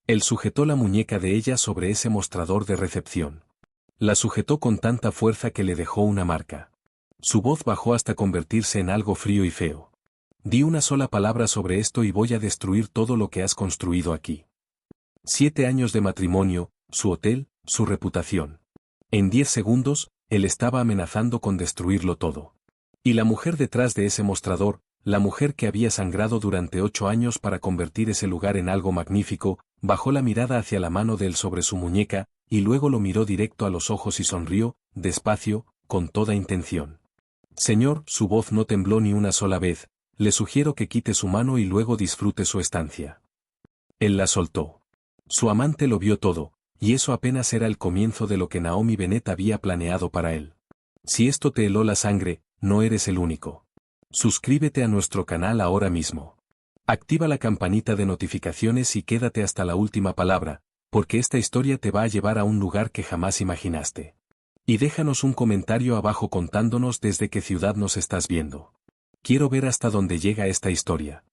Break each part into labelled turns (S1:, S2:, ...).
S1: Él sujetó la muñeca de ella sobre ese mostrador de recepción. La sujetó con tanta fuerza que le dejó una marca. Su voz bajó hasta convertirse en algo frío y feo. Di una sola palabra sobre esto y voy a destruir todo lo que has construido aquí. 7 años de matrimonio, su hotel, su reputación. En 10 segundos, él estaba amenazando con destruirlo todo. Y la mujer detrás de ese mostrador, la mujer que había sangrado durante 8 años para convertir ese lugar en algo magnífico, bajó la mirada hacia la mano de él sobre su muñeca, y luego lo miró directo a los ojos y sonrió, despacio, con toda intención. Señor, su voz no tembló ni una sola vez, le sugiero que quite su mano y luego disfrute su estancia. Él la soltó. Su amante lo vio todo, y eso apenas era el comienzo de lo que Naomi Bennett había planeado para él. Si esto te heló la sangre, no eres el único. Suscríbete a nuestro canal ahora mismo. Activa la campanita de notificaciones y quédate hasta la última palabra, porque esta historia te va a llevar a un lugar que jamás imaginaste. Y déjanos un comentario abajo contándonos desde qué ciudad nos estás viendo. Quiero ver hasta dónde llega esta historia.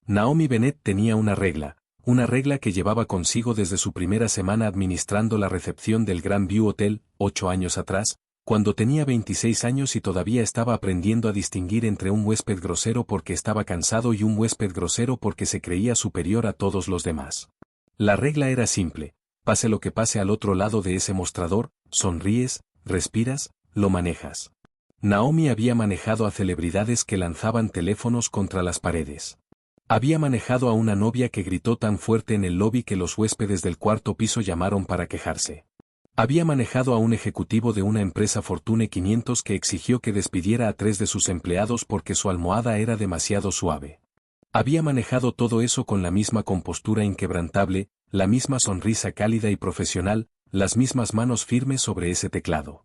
S1: Naomi Bennett tenía una regla que llevaba consigo desde su primera semana administrando la recepción del Grand View Hotel, 8 años atrás, cuando tenía 26 años y todavía estaba aprendiendo a distinguir entre un huésped grosero porque estaba cansado y un huésped grosero porque se creía superior a todos los demás. La regla era simple: pase lo que pase al otro lado de ese mostrador, sonríes, respiras, lo manejas. Naomi había manejado a celebridades que lanzaban teléfonos contra las paredes. Había manejado a una novia que gritó tan fuerte en el lobby que los huéspedes del cuarto piso llamaron para quejarse. Había manejado a un ejecutivo de una empresa Fortune 500 que exigió que despidiera a 3 de sus empleados porque su almohada era demasiado suave. Había manejado todo eso con la misma compostura inquebrantable, la misma sonrisa cálida y profesional, las mismas manos firmes sobre ese teclado.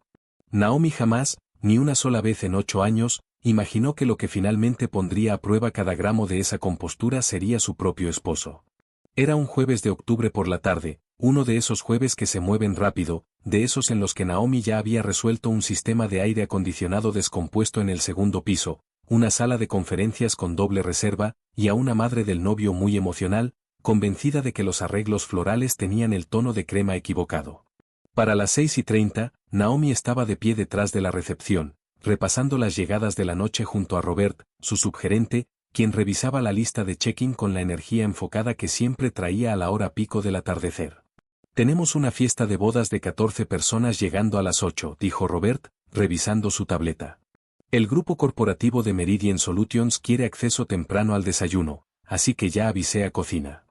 S1: Naomi jamás, ni una sola vez en 8 años, imaginó que lo que finalmente pondría a prueba cada gramo de esa compostura sería su propio esposo. Era un jueves de octubre por la tarde, uno de esos jueves que se mueven rápido, de esos en los que Naomi ya había resuelto un sistema de aire acondicionado descompuesto en el segundo piso, una sala de conferencias con doble reserva, y a una madre del novio muy emocional, convencida de que los arreglos florales tenían el tono de crema equivocado. Para las 6:30, Naomi estaba de pie detrás de la recepción, repasando las llegadas de la noche junto a Robert, su subgerente, quien revisaba la lista de check-in con la energía enfocada que siempre traía a la hora pico del atardecer. Tenemos una fiesta de bodas de 14 personas llegando a las 8, dijo Robert, revisando su tableta. El grupo corporativo de Meridian Solutions quiere acceso temprano al desayuno, así que ya avisé a cocina.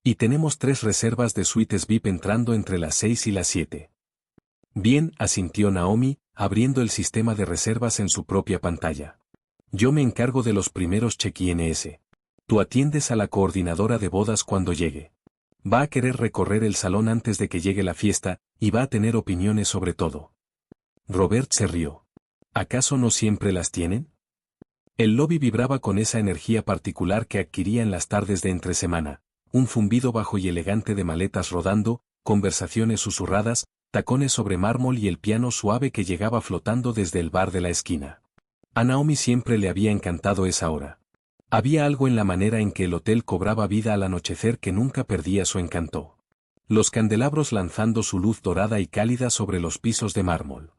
S1: Y tenemos 3 reservas de suites VIP entrando entre las 6 y las 7. Bien, asintió Naomi, abriendo el sistema de reservas en su propia pantalla. Yo me encargo de los primeros check-ins. Tú atiendes a la coordinadora de bodas cuando llegue. Va a querer recorrer el salón antes de que llegue la fiesta, y va a tener opiniones sobre todo. Robert se rió. ¿Acaso no siempre las tienen? El lobby vibraba con esa energía particular que adquiría en las tardes de entre semana, un zumbido bajo y elegante de maletas rodando, conversaciones susurradas, tacones sobre mármol y el piano suave que llegaba flotando desde el bar de la esquina. A Naomi siempre le había encantado esa hora. Había algo en la manera en que el hotel cobraba vida al anochecer que nunca perdía su encanto. Los candelabros lanzando su luz dorada y cálida sobre los pisos de mármol.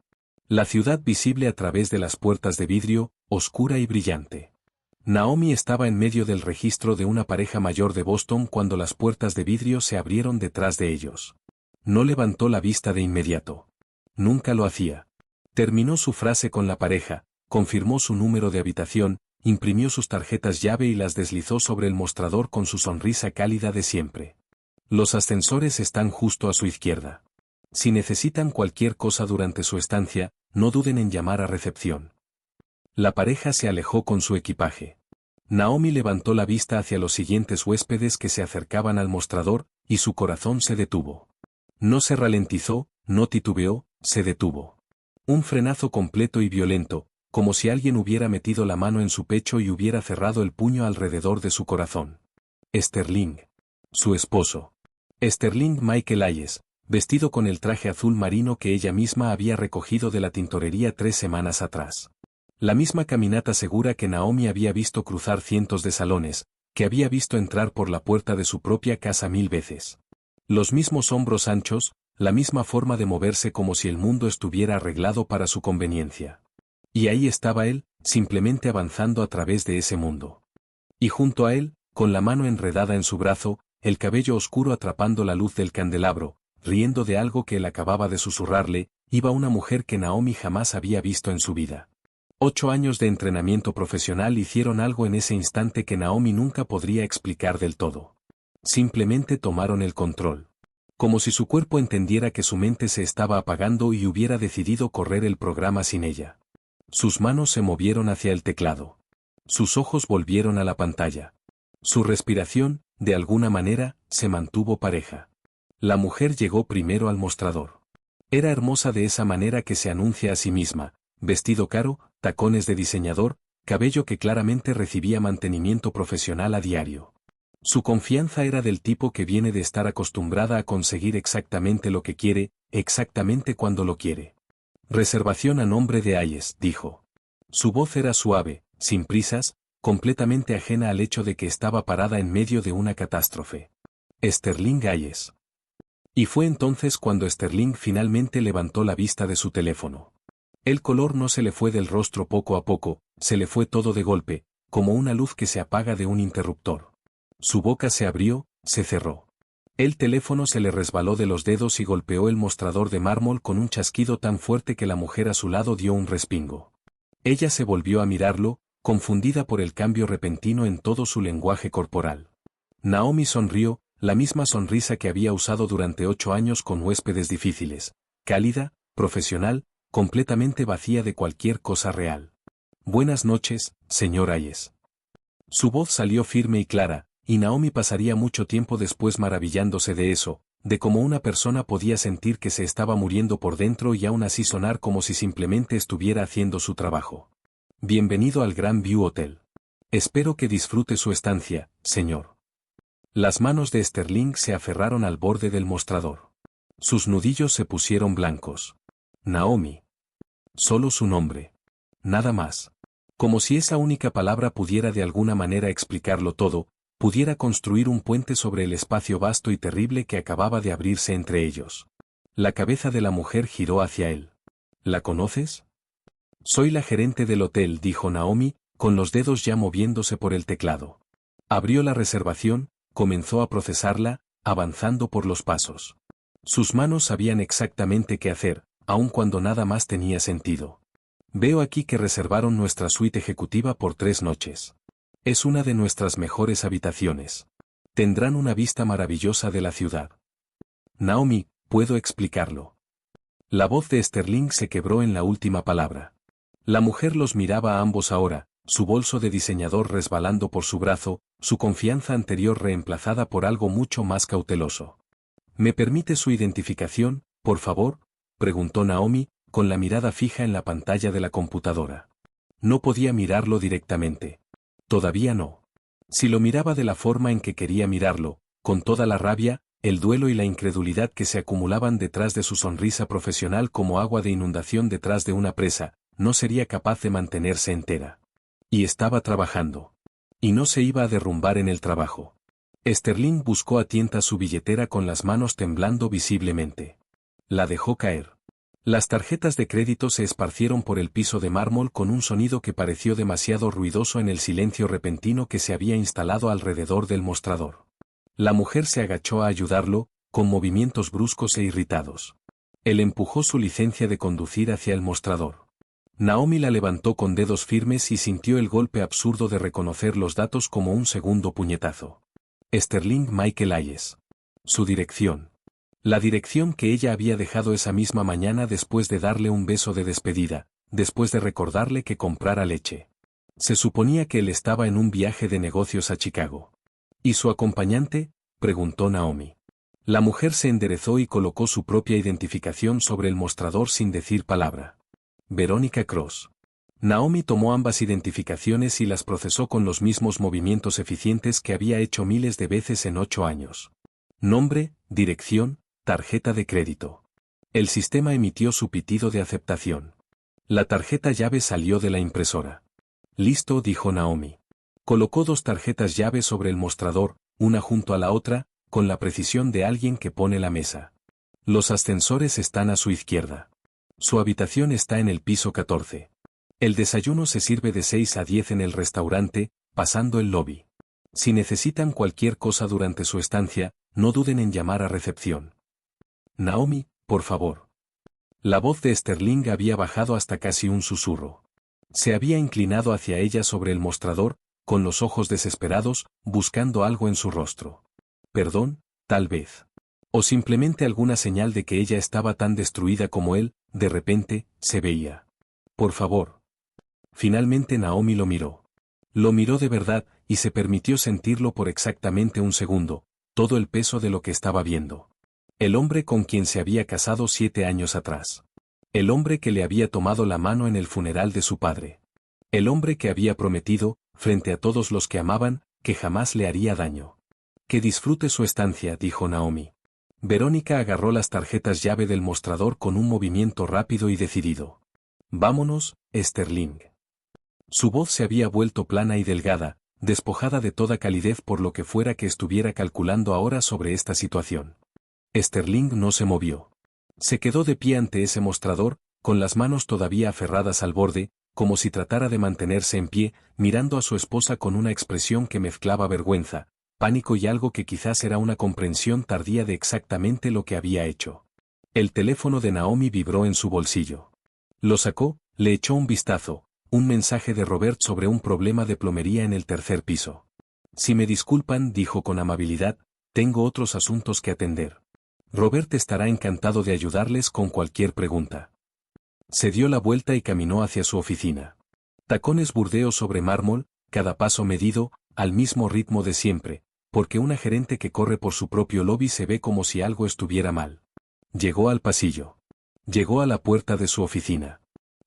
S1: La ciudad visible a través de las puertas de vidrio, oscura y brillante. Naomi estaba en medio del registro de una pareja mayor de Boston cuando las puertas de vidrio se abrieron detrás de ellos. No levantó la vista de inmediato. Nunca lo hacía. Terminó su frase con la pareja, confirmó su número de habitación, imprimió sus tarjetas llave y las deslizó sobre el mostrador con su sonrisa cálida de siempre. Los ascensores están justo a su izquierda. Si necesitan cualquier cosa durante su estancia, no duden en llamar a recepción. La pareja se alejó con su equipaje. Naomi levantó la vista hacia los siguientes huéspedes que se acercaban al mostrador, y su corazón se detuvo. No se ralentizó, no titubeó, se detuvo. Un frenazo completo y violento, como si alguien hubiera metido la mano en su pecho y hubiera cerrado el puño alrededor de su corazón. Sterling. Su esposo. Sterling Michael Hayes, vestido con el traje azul marino que ella misma había recogido de la tintorería 3 semanas atrás. La misma caminata segura que Naomi había visto cruzar cientos de salones, que había visto entrar por la puerta de su propia casa 1000 veces. Los mismos hombros anchos, la misma forma de moverse como si el mundo estuviera arreglado para su conveniencia. Y ahí estaba él, simplemente avanzando a través de ese mundo. Y junto a él, con la mano enredada en su brazo, el cabello oscuro atrapando la luz del candelabro, riendo de algo que él acababa de susurrarle, iba una mujer que Naomi jamás había visto en su vida. 8 años de entrenamiento profesional hicieron algo en ese instante que Naomi nunca podría explicar del todo. Simplemente tomaron el control. Como si su cuerpo entendiera que su mente se estaba apagando y hubiera decidido correr el programa sin ella. Sus manos se movieron hacia el teclado. Sus ojos volvieron a la pantalla. Su respiración, de alguna manera, se mantuvo pareja. La mujer llegó primero al mostrador. Era hermosa de esa manera que se anuncia a sí misma, vestido caro, tacones de diseñador, cabello que claramente recibía mantenimiento profesional a diario. Su confianza era del tipo que viene de estar acostumbrada a conseguir exactamente lo que quiere, exactamente cuando lo quiere. Reservación a nombre de Hayes, dijo. Su voz era suave, sin prisas, completamente ajena al hecho de que estaba parada en medio de una catástrofe. Sterling Hayes. Y fue entonces cuando Sterling finalmente levantó la vista de su teléfono. El color no se le fue del rostro poco a poco, se le fue todo de golpe, como una luz que se apaga de un interruptor. Su boca se abrió, se cerró. El teléfono se le resbaló de los dedos y golpeó el mostrador de mármol con un chasquido tan fuerte que la mujer a su lado dio un respingo. Ella se volvió a mirarlo, confundida por el cambio repentino en todo su lenguaje corporal. Naomi sonrió, la misma sonrisa que había usado durante 8 años con huéspedes difíciles, cálida, profesional, completamente vacía de cualquier cosa real. Buenas noches, señor Hayes. Su voz salió firme y clara, y Naomi pasaría mucho tiempo después maravillándose de eso, de cómo una persona podía sentir que se estaba muriendo por dentro y aún así sonar como si simplemente estuviera haciendo su trabajo. Bienvenido al Grand View Hotel. Espero que disfrute su estancia, señor. Las manos de Sterling se aferraron al borde del mostrador. Sus nudillos se pusieron blancos. Naomi. Solo su nombre. Nada más. Como si esa única palabra pudiera de alguna manera explicarlo todo, pudiera construir un puente sobre el espacio vasto y terrible que acababa de abrirse entre ellos. La cabeza de la mujer giró hacia él. ¿La conoces? Soy la gerente del hotel, dijo Naomi, con los dedos ya moviéndose por el teclado. Abrió la reservación, comenzó a procesarla, avanzando por los pasos. Sus manos sabían exactamente qué hacer, aun cuando nada más tenía sentido. Veo aquí que reservaron nuestra suite ejecutiva por 3 noches. Es una de nuestras mejores habitaciones. Tendrán una vista maravillosa de la ciudad. Naomi, puedo explicarlo. La voz de Sterling se quebró en la última palabra. La mujer los miraba a ambos ahora, su bolso de diseñador resbalando por su brazo, su confianza anterior reemplazada por algo mucho más cauteloso. ¿Me permite su identificación, por favor?, preguntó Naomi, con la mirada fija en la pantalla de la computadora. No podía mirarlo directamente. Todavía no. Si lo miraba de la forma en que quería mirarlo, con toda la rabia, el duelo y la incredulidad que se acumulaban detrás de su sonrisa profesional como agua de inundación detrás de una presa, no sería capaz de mantenerse entera. Y estaba trabajando. Y no se iba a derrumbar en el trabajo. Sterling buscó a tientas su billetera con las manos temblando visiblemente. La dejó caer. Las tarjetas de crédito se esparcieron por el piso de mármol con un sonido que pareció demasiado ruidoso en el silencio repentino que se había instalado alrededor del mostrador. La mujer se agachó a ayudarlo, con movimientos bruscos e irritados. Él empujó su licencia de conducir hacia el mostrador. Naomi la levantó con dedos firmes y sintió el golpe absurdo de reconocer los datos como un segundo puñetazo. Sterling Michael Hayes. Su dirección. La dirección que ella había dejado esa misma mañana después de darle un beso de despedida, después de recordarle que comprara leche. Se suponía que él estaba en un viaje de negocios a Chicago. ¿Y su acompañante?, preguntó Naomi. La mujer se enderezó y colocó su propia identificación sobre el mostrador sin decir palabra. Verónica Cross. Naomi tomó ambas identificaciones y las procesó con los mismos movimientos eficientes que había hecho miles de veces en 8 años. Nombre, dirección, tarjeta de crédito. El sistema emitió su pitido de aceptación. La tarjeta llave salió de la impresora. Listo, dijo Naomi. Colocó 2 tarjetas llave sobre el mostrador, una junto a la otra, con la precisión de alguien que pone la mesa. Los ascensores están a su izquierda. Su habitación está en el piso 14. El desayuno se sirve de 6 a 10 en el restaurante, pasando el lobby. Si necesitan cualquier cosa durante su estancia, no duden en llamar a recepción. Naomi, por favor. La voz de Sterling había bajado hasta casi un susurro. Se había inclinado hacia ella sobre el mostrador, con los ojos desesperados, buscando algo en su rostro. Perdón, tal vez. O simplemente alguna señal de que ella estaba tan destruida como él, de repente, se veía. Por favor. Finalmente Naomi lo miró. Lo miró de verdad, y se permitió sentirlo por exactamente un segundo, todo el peso de lo que estaba viendo. El hombre con quien se había casado 7 años atrás. El hombre que le había tomado la mano en el funeral de su padre. El hombre que había prometido, frente a todos los que amaban, que jamás le haría daño. Que disfrute su estancia, dijo Naomi. Verónica agarró las tarjetas llave del mostrador con un movimiento rápido y decidido. Vámonos, Sterling. Su voz se había vuelto plana y delgada, despojada de toda calidez por lo que fuera que estuviera calculando ahora sobre esta situación. Sterling no se movió. Se quedó de pie ante ese mostrador, con las manos todavía aferradas al borde, como si tratara de mantenerse en pie, mirando a su esposa con una expresión que mezclaba vergüenza, pánico y algo que quizás era una comprensión tardía de exactamente lo que había hecho. El teléfono de Naomi vibró en su bolsillo. Lo sacó, le echó un vistazo, un mensaje de Robert sobre un problema de plomería en el 3er piso. Si me disculpan, dijo con amabilidad, tengo otros asuntos que atender. Robert estará encantado de ayudarles con cualquier pregunta. Se dio la vuelta y caminó hacia su oficina. Tacones burdeos sobre mármol, cada paso medido, al mismo ritmo de siempre, porque una gerente que corre por su propio lobby se ve como si algo estuviera mal. Llegó al pasillo. Llegó a la puerta de su oficina.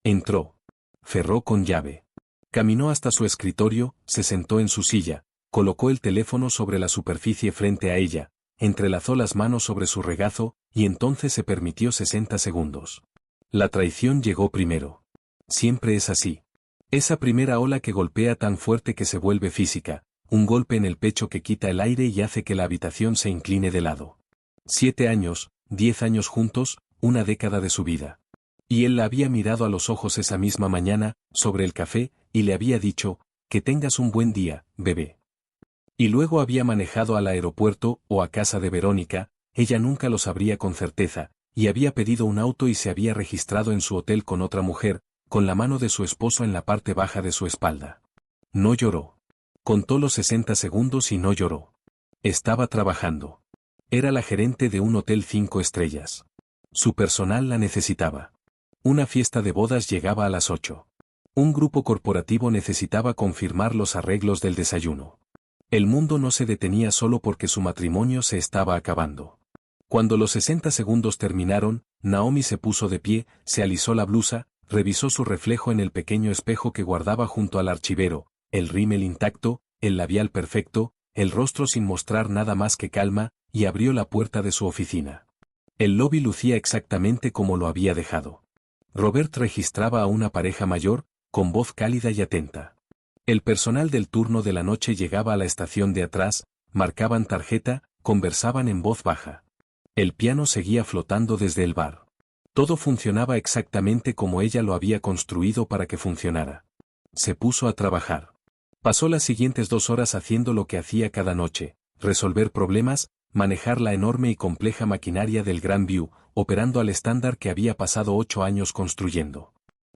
S1: Entró. Cerró con llave. Caminó hasta su escritorio, se sentó en su silla, colocó el teléfono sobre la superficie frente a ella, entrelazó las manos sobre su regazo, y entonces se permitió 60 segundos. La traición llegó primero. Siempre es así. Esa primera ola que golpea tan fuerte que se vuelve física, un golpe en el pecho que quita el aire y hace que la habitación se incline de lado. 7 años, 10 años juntos, una década de su vida. Y él la había mirado a los ojos esa misma mañana, sobre el café, y le había dicho, que tengas un buen día, bebé. Y luego había manejado al aeropuerto o a casa de Verónica, ella nunca lo sabría con certeza, y había pedido un auto y se había registrado en su hotel con otra mujer, con la mano de su esposo en la parte baja de su espalda. No lloró. Contó los 60 segundos y no lloró. Estaba trabajando. Era la gerente de un hotel 5 estrellas. Su personal la necesitaba. Una fiesta de bodas llegaba a las 8. Un grupo corporativo necesitaba confirmar los arreglos del desayuno. El mundo no se detenía solo porque su matrimonio se estaba acabando. Cuando los 60 segundos terminaron, Naomi se puso de pie, se alisó la blusa, revisó su reflejo en el pequeño espejo que guardaba junto al archivero, el rímel intacto, el labial perfecto, el rostro sin mostrar nada más que calma, y abrió la puerta de su oficina. El lobby lucía exactamente como lo había dejado. Robert registraba a una pareja mayor, con voz cálida y atenta. El personal del turno de la noche llegaba a la estación de atrás, marcaban tarjeta, conversaban en voz baja. El piano seguía flotando desde el bar. Todo funcionaba exactamente como ella lo había construido para que funcionara. Se puso a trabajar. Pasó las siguientes 2 horas haciendo lo que hacía cada noche, resolver problemas, manejar la enorme y compleja maquinaria del Grand View, operando al estándar que había pasado 8 años construyendo.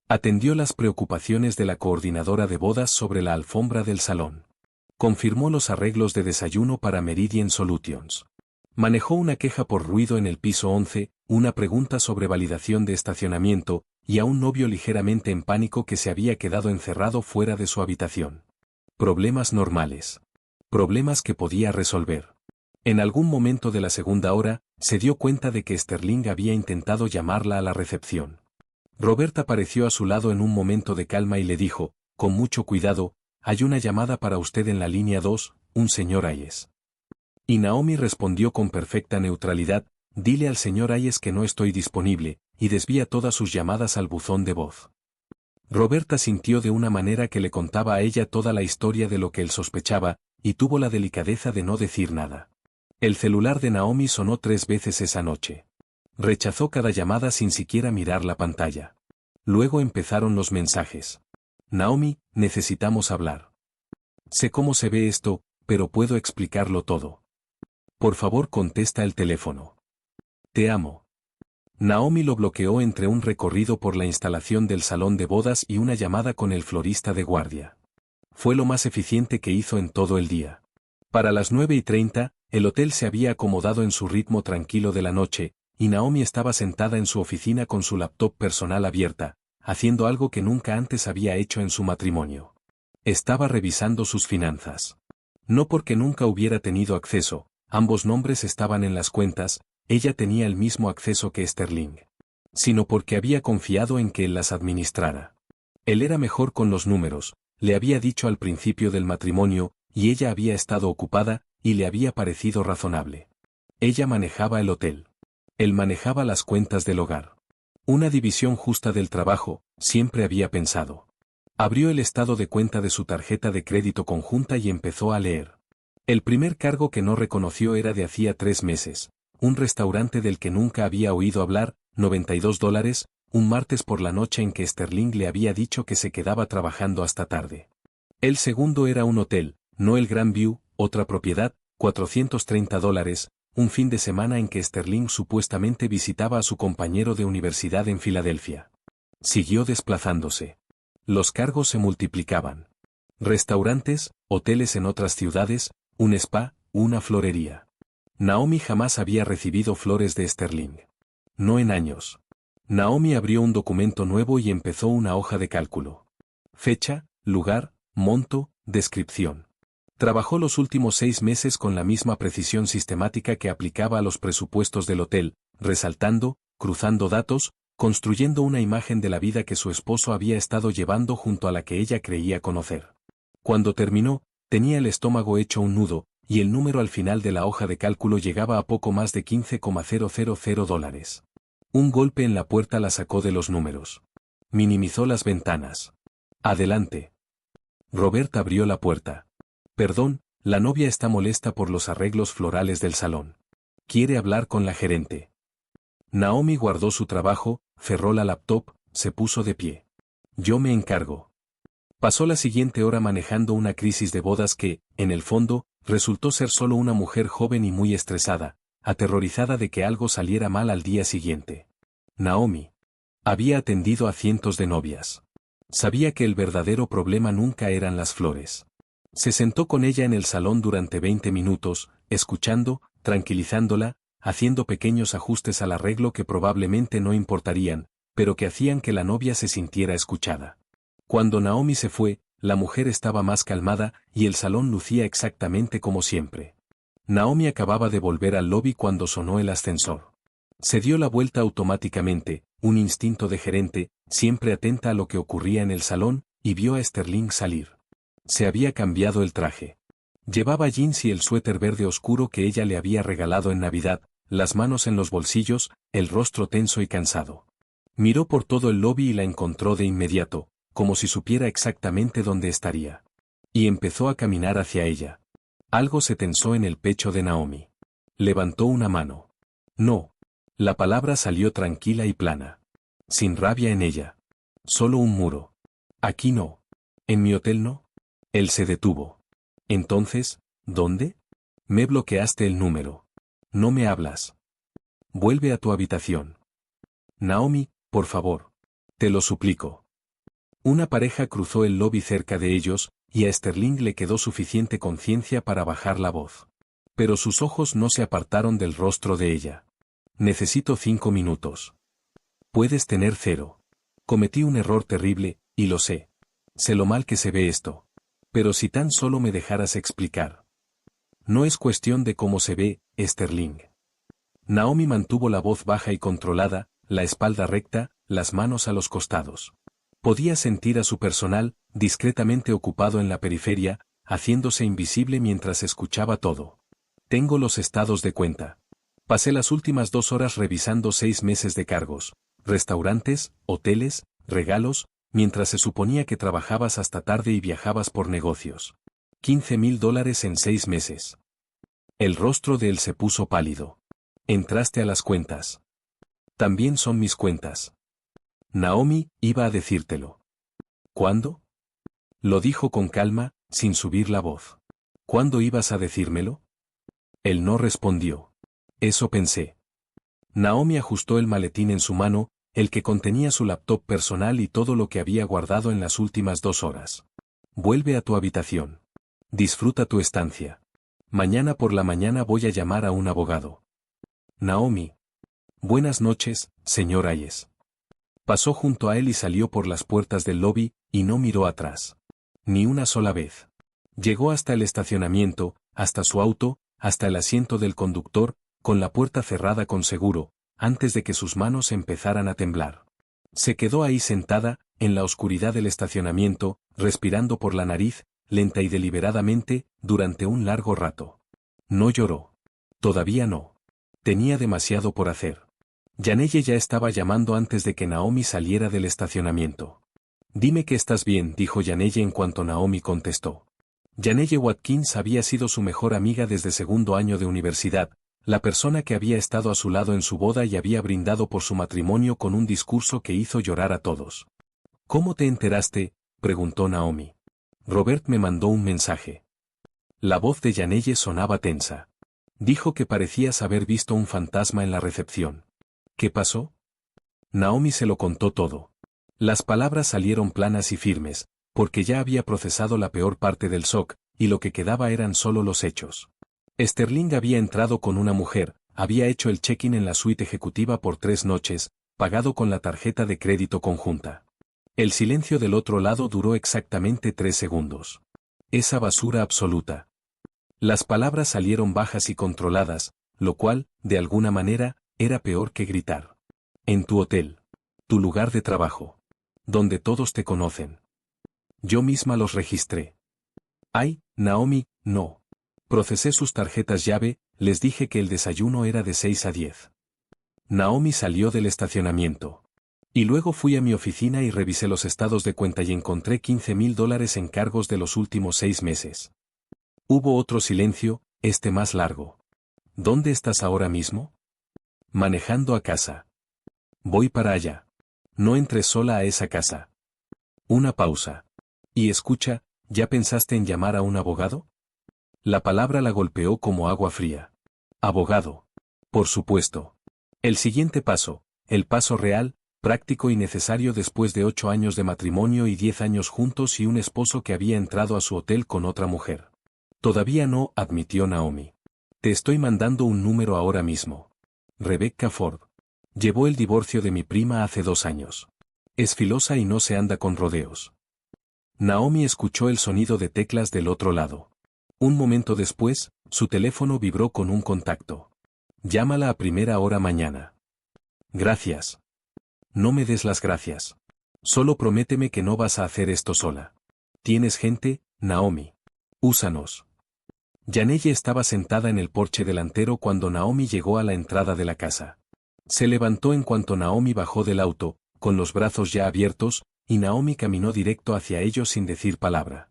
S1: Atendió las preocupaciones de la coordinadora de bodas sobre la alfombra del salón. Confirmó los arreglos de desayuno para Meridian Solutions. Manejó una queja por ruido en el piso 11, una pregunta sobre validación de estacionamiento, y a un novio ligeramente en pánico que se había quedado encerrado fuera de su habitación. Problemas normales. Problemas que podía resolver. En algún momento de la segunda hora, se dio cuenta de que Sterling había intentado llamarla a la recepción. Robert apareció a su lado en un momento de calma y le dijo, con mucho cuidado, hay una llamada para usted en la línea 2, un señor Hayes. Y Naomi respondió con perfecta neutralidad, dile al señor Hayes que no estoy disponible, y desvía todas sus llamadas al buzón de voz. Robert asintió de una manera que le contaba a ella toda la historia de lo que él sospechaba, y tuvo la delicadeza de no decir nada. El celular de Naomi sonó 3 veces esa noche. Rechazó cada llamada sin siquiera mirar la pantalla. Luego empezaron los mensajes. Naomi, necesitamos hablar. Sé cómo se ve esto, pero puedo explicarlo todo. Por favor, contesta el teléfono. Te amo. Naomi lo bloqueó entre un recorrido por la instalación del salón de bodas y una llamada con el florista de guardia. Fue lo más eficiente que hizo en todo el día. Para las 9:30, el hotel se había acomodado en su ritmo tranquilo de la noche, y Naomi estaba sentada en su oficina con su laptop personal abierta, haciendo algo que nunca antes había hecho en su matrimonio. Estaba revisando sus finanzas. No porque nunca hubiera tenido acceso, ambos nombres estaban en las cuentas, ella tenía el mismo acceso que Sterling. Sino porque había confiado en que él las administrara. Él era mejor con los números, le había dicho al principio del matrimonio, y ella había estado ocupada, y le había parecido razonable. Ella manejaba el hotel. Él manejaba las cuentas del hogar. Una división justa del trabajo, siempre había pensado. Abrió el estado de cuenta de su tarjeta de crédito conjunta y empezó a leer. El primer cargo que no reconoció era de hacía 3 meses, un restaurante del que nunca había oído hablar, $92, un martes por la noche en que Sterling le había dicho que se quedaba trabajando hasta tarde. El segundo era un hotel, no el Grand View, otra propiedad, $430, un fin de semana en que Sterling supuestamente visitaba a su compañero de universidad en Filadelfia. Siguió desplazándose. Los cargos se multiplicaban. Restaurantes, hoteles en otras ciudades, un spa, una florería. Naomi jamás había recibido flores de Sterling. No en años. Naomi abrió un documento nuevo y empezó una hoja de cálculo. Fecha, lugar, monto, descripción. Trabajó los últimos 6 meses con la misma precisión sistemática que aplicaba a los presupuestos del hotel, resaltando, cruzando datos, construyendo una imagen de la vida que su esposo había estado llevando junto a la que ella creía conocer. Cuando terminó, tenía el estómago hecho un nudo, y el número al final de la hoja de cálculo llegaba a poco más de $15,000. Un golpe en la puerta la sacó de los números. Minimizó las ventanas. Adelante. Robert abrió la puerta. Perdón, la novia está molesta por los arreglos florales del salón. Quiere hablar con la gerente. Naomi guardó su trabajo, cerró la laptop, se puso de pie. Yo me encargo. Pasó la siguiente hora manejando una crisis de bodas que, en el fondo, resultó ser solo una mujer joven y muy estresada, aterrorizada de que algo saliera mal al día siguiente. Naomi había atendido a cientos de novias. Sabía que el verdadero problema nunca eran las flores. Se sentó con ella en el salón durante 20 minutos, escuchando, tranquilizándola, haciendo pequeños ajustes al arreglo que probablemente no importarían, pero que hacían que la novia se sintiera escuchada. Cuando Naomi se fue, la mujer estaba más calmada y el salón lucía exactamente como siempre. Naomi acababa de volver al lobby cuando sonó el ascensor. Se dio la vuelta automáticamente, un instinto de gerente, siempre atenta a lo que ocurría en el salón, y vio a Sterling salir. Se había cambiado el traje. Llevaba jeans y el suéter verde oscuro que ella le había regalado en Navidad, las manos en los bolsillos, el rostro tenso y cansado. Miró por todo el lobby y la encontró de inmediato, como si supiera exactamente dónde estaría. Y empezó a caminar hacia ella. Algo se tensó en el pecho de Naomi. Levantó una mano. No. La palabra salió tranquila y plana. Sin rabia en ella. Solo un muro. Aquí no. ¿En mi hotel no? Él se detuvo. Entonces, ¿dónde? Me bloqueaste el número. No me hablas. Vuelve a tu habitación. Naomi, por favor. Te lo suplico. Una pareja cruzó el lobby cerca de ellos, y a Sterling le quedó suficiente conciencia para bajar la voz. Pero sus ojos no se apartaron del rostro de ella. Necesito 5 minutos. Puedes tener 0. Cometí un error terrible, y lo sé. Sé lo mal que se ve esto. Pero si tan solo me dejaras explicar. No es cuestión de cómo se ve, Sterling. Naomi mantuvo la voz baja y controlada, la espalda recta, las manos a los costados. Podía sentir a su personal, discretamente ocupado en la periferia, haciéndose invisible mientras escuchaba todo. Tengo los estados de cuenta. Pasé las últimas 2 horas revisando 6 meses de cargos, restaurantes, hoteles, regalos, mientras se suponía que trabajabas hasta tarde y viajabas por negocios. $15,000 en 6 meses. El rostro de él se puso pálido. Entraste a las cuentas. También son mis cuentas. Naomi, iba a decírtelo. ¿Cuándo? Lo dijo con calma, sin subir la voz. ¿Cuándo ibas a decírmelo? Él no respondió. Eso pensé. Naomi ajustó el maletín en su mano, el que contenía su laptop personal y todo lo que había guardado en las últimas 2 horas. Vuelve a tu habitación. Disfruta tu estancia. Mañana por la mañana voy a llamar a un abogado. Naomi. Buenas noches, señor Hayes. Pasó junto a él y salió por las puertas del lobby, y no miró atrás. Ni una sola vez. Llegó hasta el estacionamiento, hasta su auto, hasta el asiento del conductor, con la puerta cerrada con seguro, antes de que sus manos empezaran a temblar. Se quedó ahí sentada, en la oscuridad del estacionamiento, respirando por la nariz, lenta y deliberadamente, durante un largo rato. No lloró. Todavía no. Tenía demasiado por hacer. Janelle ya estaba llamando antes de que Naomi saliera del estacionamiento. Dime que estás bien, dijo Janelle en cuanto Naomi contestó. Janelle Watkins había sido su mejor amiga desde segundo año de universidad, la persona que había estado a su lado en su boda y había brindado por su matrimonio con un discurso que hizo llorar a todos. ¿Cómo te enteraste?, preguntó Naomi. Robert me mandó un mensaje. La voz de Janelle sonaba tensa. Dijo que parecías haber visto un fantasma en la recepción. ¿Qué pasó? Naomi se lo contó todo. Las palabras salieron planas y firmes, porque ya había procesado la peor parte del shock, y lo que quedaba eran solo los hechos. Sterling había entrado con una mujer, había hecho el check-in en la suite ejecutiva por 3 noches, pagado con la tarjeta de crédito conjunta. El silencio del otro lado duró exactamente 3 segundos. Esa basura absoluta. Las palabras salieron bajas y controladas, lo cual, de alguna manera, era peor que gritar. En tu hotel. Tu lugar de trabajo. Donde todos te conocen. Yo misma los registré. Ay, Naomi, no. Procesé sus tarjetas llave, les dije que el desayuno era de 6 a 10. Naomi salió del estacionamiento. Y luego fui a mi oficina y revisé los estados de cuenta y encontré $15,000 en cargos de los últimos 6 meses. Hubo otro silencio, este más largo. ¿Dónde estás ahora mismo? Manejando a casa. Voy para allá. No entres sola a esa casa. Una pausa. Y escucha, ¿ya pensaste en llamar a un abogado? La palabra la golpeó como agua fría. Abogado. Por supuesto. El siguiente paso, el paso real, práctico y necesario después de 8 años de matrimonio y 10 años juntos y un esposo que había entrado a su hotel con otra mujer. Todavía no, admitió Naomi. Te estoy mandando un número ahora mismo. Rebecca Ford. Llevó el divorcio de mi prima hace 2 años. Es filosa y no se anda con rodeos. Naomi escuchó el sonido de teclas del otro lado. Un momento después, su teléfono vibró con un contacto. Llámala a primera hora mañana. Gracias. No me des las gracias. Solo prométeme que no vas a hacer esto sola. ¿Tienes gente, Naomi? Úsanos. Janelle estaba sentada en el porche delantero cuando Naomi llegó a la entrada de la casa. Se levantó en cuanto Naomi bajó del auto, con los brazos ya abiertos, y Naomi caminó directo hacia ellos sin decir palabra.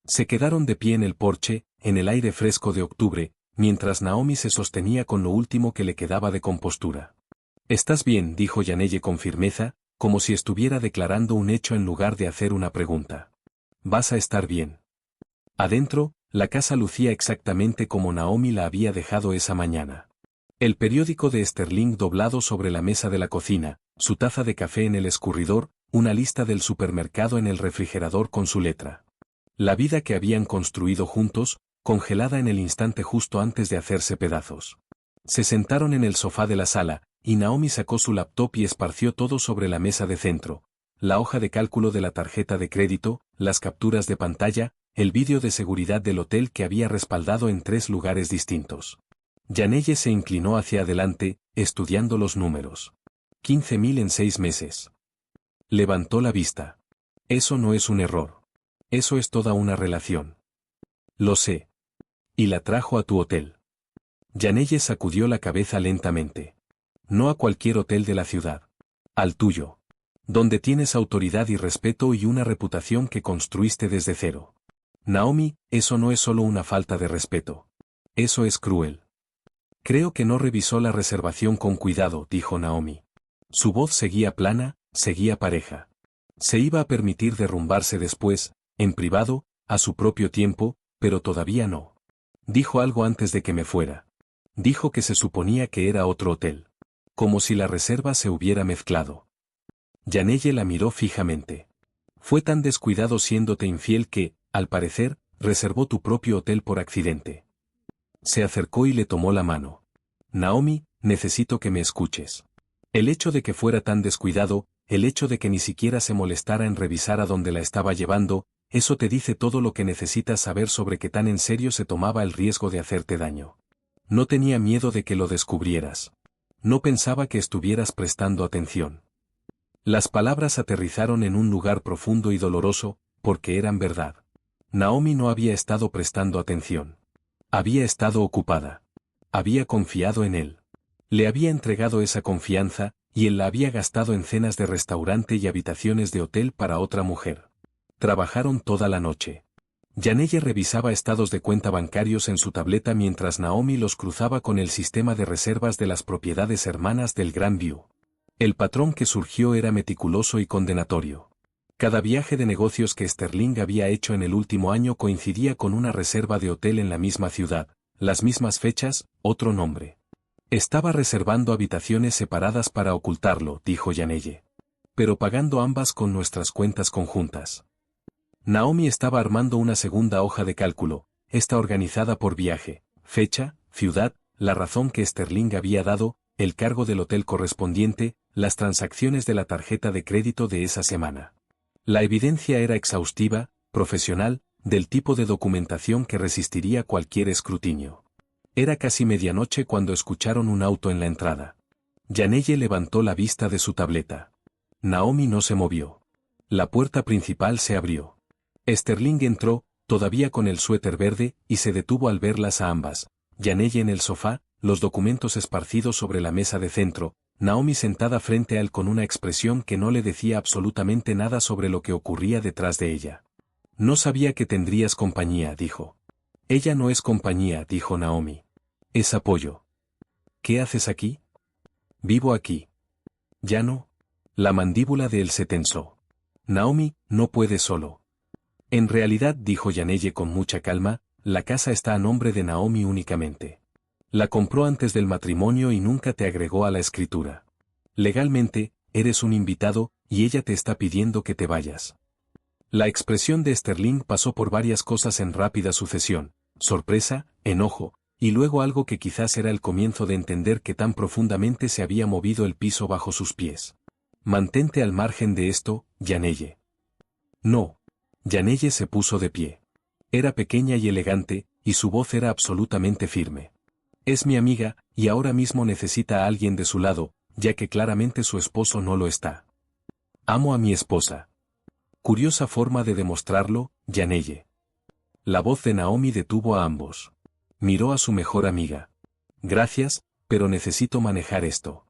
S1: Se quedaron de pie en el porche, en el aire fresco de octubre, mientras Naomi se sostenía con lo último que le quedaba de compostura. «¿Estás bien?», dijo Janelle con firmeza, como si estuviera declarando un hecho en lugar de hacer una pregunta. «Vas a estar bien». Adentro, la casa lucía exactamente como Naomi la había dejado esa mañana. El periódico de Sterling doblado sobre la mesa de la cocina, su taza de café en el escurridor, una lista del supermercado en el refrigerador con su letra. La vida que habían construido juntos, congelada en el instante justo antes de hacerse pedazos. Se sentaron en el sofá de la sala, y Naomi sacó su laptop y esparció todo sobre la mesa de centro. La hoja de cálculo de la tarjeta de crédito, las capturas de pantalla, el vídeo de seguridad del hotel que había respaldado en 3 lugares distintos. Janelle se inclinó hacia adelante, estudiando los números. 15,000 en 6 meses. Levantó la vista. Eso no es un error. Eso es toda una relación. Lo sé. Y la trajo a tu hotel. Janelle sacudió la cabeza lentamente. No a cualquier hotel de la ciudad. Al tuyo. Donde tienes autoridad y respeto y una reputación que construiste desde cero. Naomi, eso no es solo una falta de respeto. Eso es cruel. Creo que no revisó la reservación con cuidado, dijo Naomi. Su voz seguía plana, seguía pareja. Se iba a permitir derrumbarse después, en privado, a su propio tiempo, pero todavía no. Dijo algo antes de que me fuera. Dijo que se suponía que era otro hotel. Como si la reserva se hubiera mezclado. Yanelle la miró fijamente. Fue tan descuidado siéndote infiel que, al parecer, reservó tu propio hotel por accidente. Se acercó y le tomó la mano. Naomi, necesito que me escuches. El hecho de que fuera tan descuidado, el hecho de que ni siquiera se molestara en revisar a dónde la estaba llevando, eso te dice todo lo que necesitas saber sobre qué tan en serio se tomaba el riesgo de hacerte daño. No tenía miedo de que lo descubrieras. No pensaba que estuvieras prestando atención. Las palabras aterrizaron en un lugar profundo y doloroso, porque eran verdad. Naomi no había estado prestando atención. Había estado ocupada. Había confiado en él. Le había entregado esa confianza, y él la había gastado en cenas de restaurante y habitaciones de hotel para otra mujer. Trabajaron toda la noche. Yanelle revisaba estados de cuenta bancarios en su tableta mientras Naomi los cruzaba con el sistema de reservas de las propiedades hermanas del Grand View. El patrón que surgió era meticuloso y condenatorio. Cada viaje de negocios que Sterling había hecho en el último año coincidía con una reserva de hotel en la misma ciudad, las mismas fechas, otro nombre. Estaba reservando habitaciones separadas para ocultarlo, dijo Yanelle. Pero pagando ambas con nuestras cuentas conjuntas. Naomi estaba armando una segunda hoja de cálculo, esta organizada por viaje, fecha, ciudad, la razón que Sterling había dado, el cargo del hotel correspondiente, las transacciones de la tarjeta de crédito de esa semana. La evidencia era exhaustiva, profesional, del tipo de documentación que resistiría cualquier escrutinio. Era casi medianoche cuando escucharon un auto en la entrada. Yanelle levantó la vista de su tableta. Naomi no se movió. La puerta principal se abrió. Sterling entró, todavía con el suéter verde, y se detuvo al verlas a ambas. Yanelle en el sofá, los documentos esparcidos sobre la mesa de centro, Naomi sentada frente a él con una expresión que no le decía absolutamente nada sobre lo que ocurría detrás de ella. No sabía que tendrías compañía, dijo. Ella no es compañía, dijo Naomi. Es apoyo. ¿Qué haces aquí? Vivo aquí. ¿Ya no? La mandíbula de él se tensó. Naomi, no puede solo. En realidad, dijo Yanelle con mucha calma, la casa está a nombre de Naomi únicamente. La compró antes del matrimonio y nunca te agregó a la escritura. Legalmente, eres un invitado, y ella te está pidiendo que te vayas. La expresión de Sterling pasó por varias cosas en rápida sucesión, sorpresa, enojo, y luego algo que quizás era el comienzo de entender que tan profundamente se había movido el piso bajo sus pies. Mantente al margen de esto, Yanelle. No. Yanelle se puso de pie. Era pequeña y elegante, y su voz era absolutamente firme. Es mi amiga, y ahora mismo necesita a alguien de su lado, ya que claramente su esposo no lo está. Amo a mi esposa. Curiosa forma de demostrarlo, Yanelle. La voz de Naomi detuvo a ambos. Miró a su mejor amiga. Gracias, pero necesito manejar esto.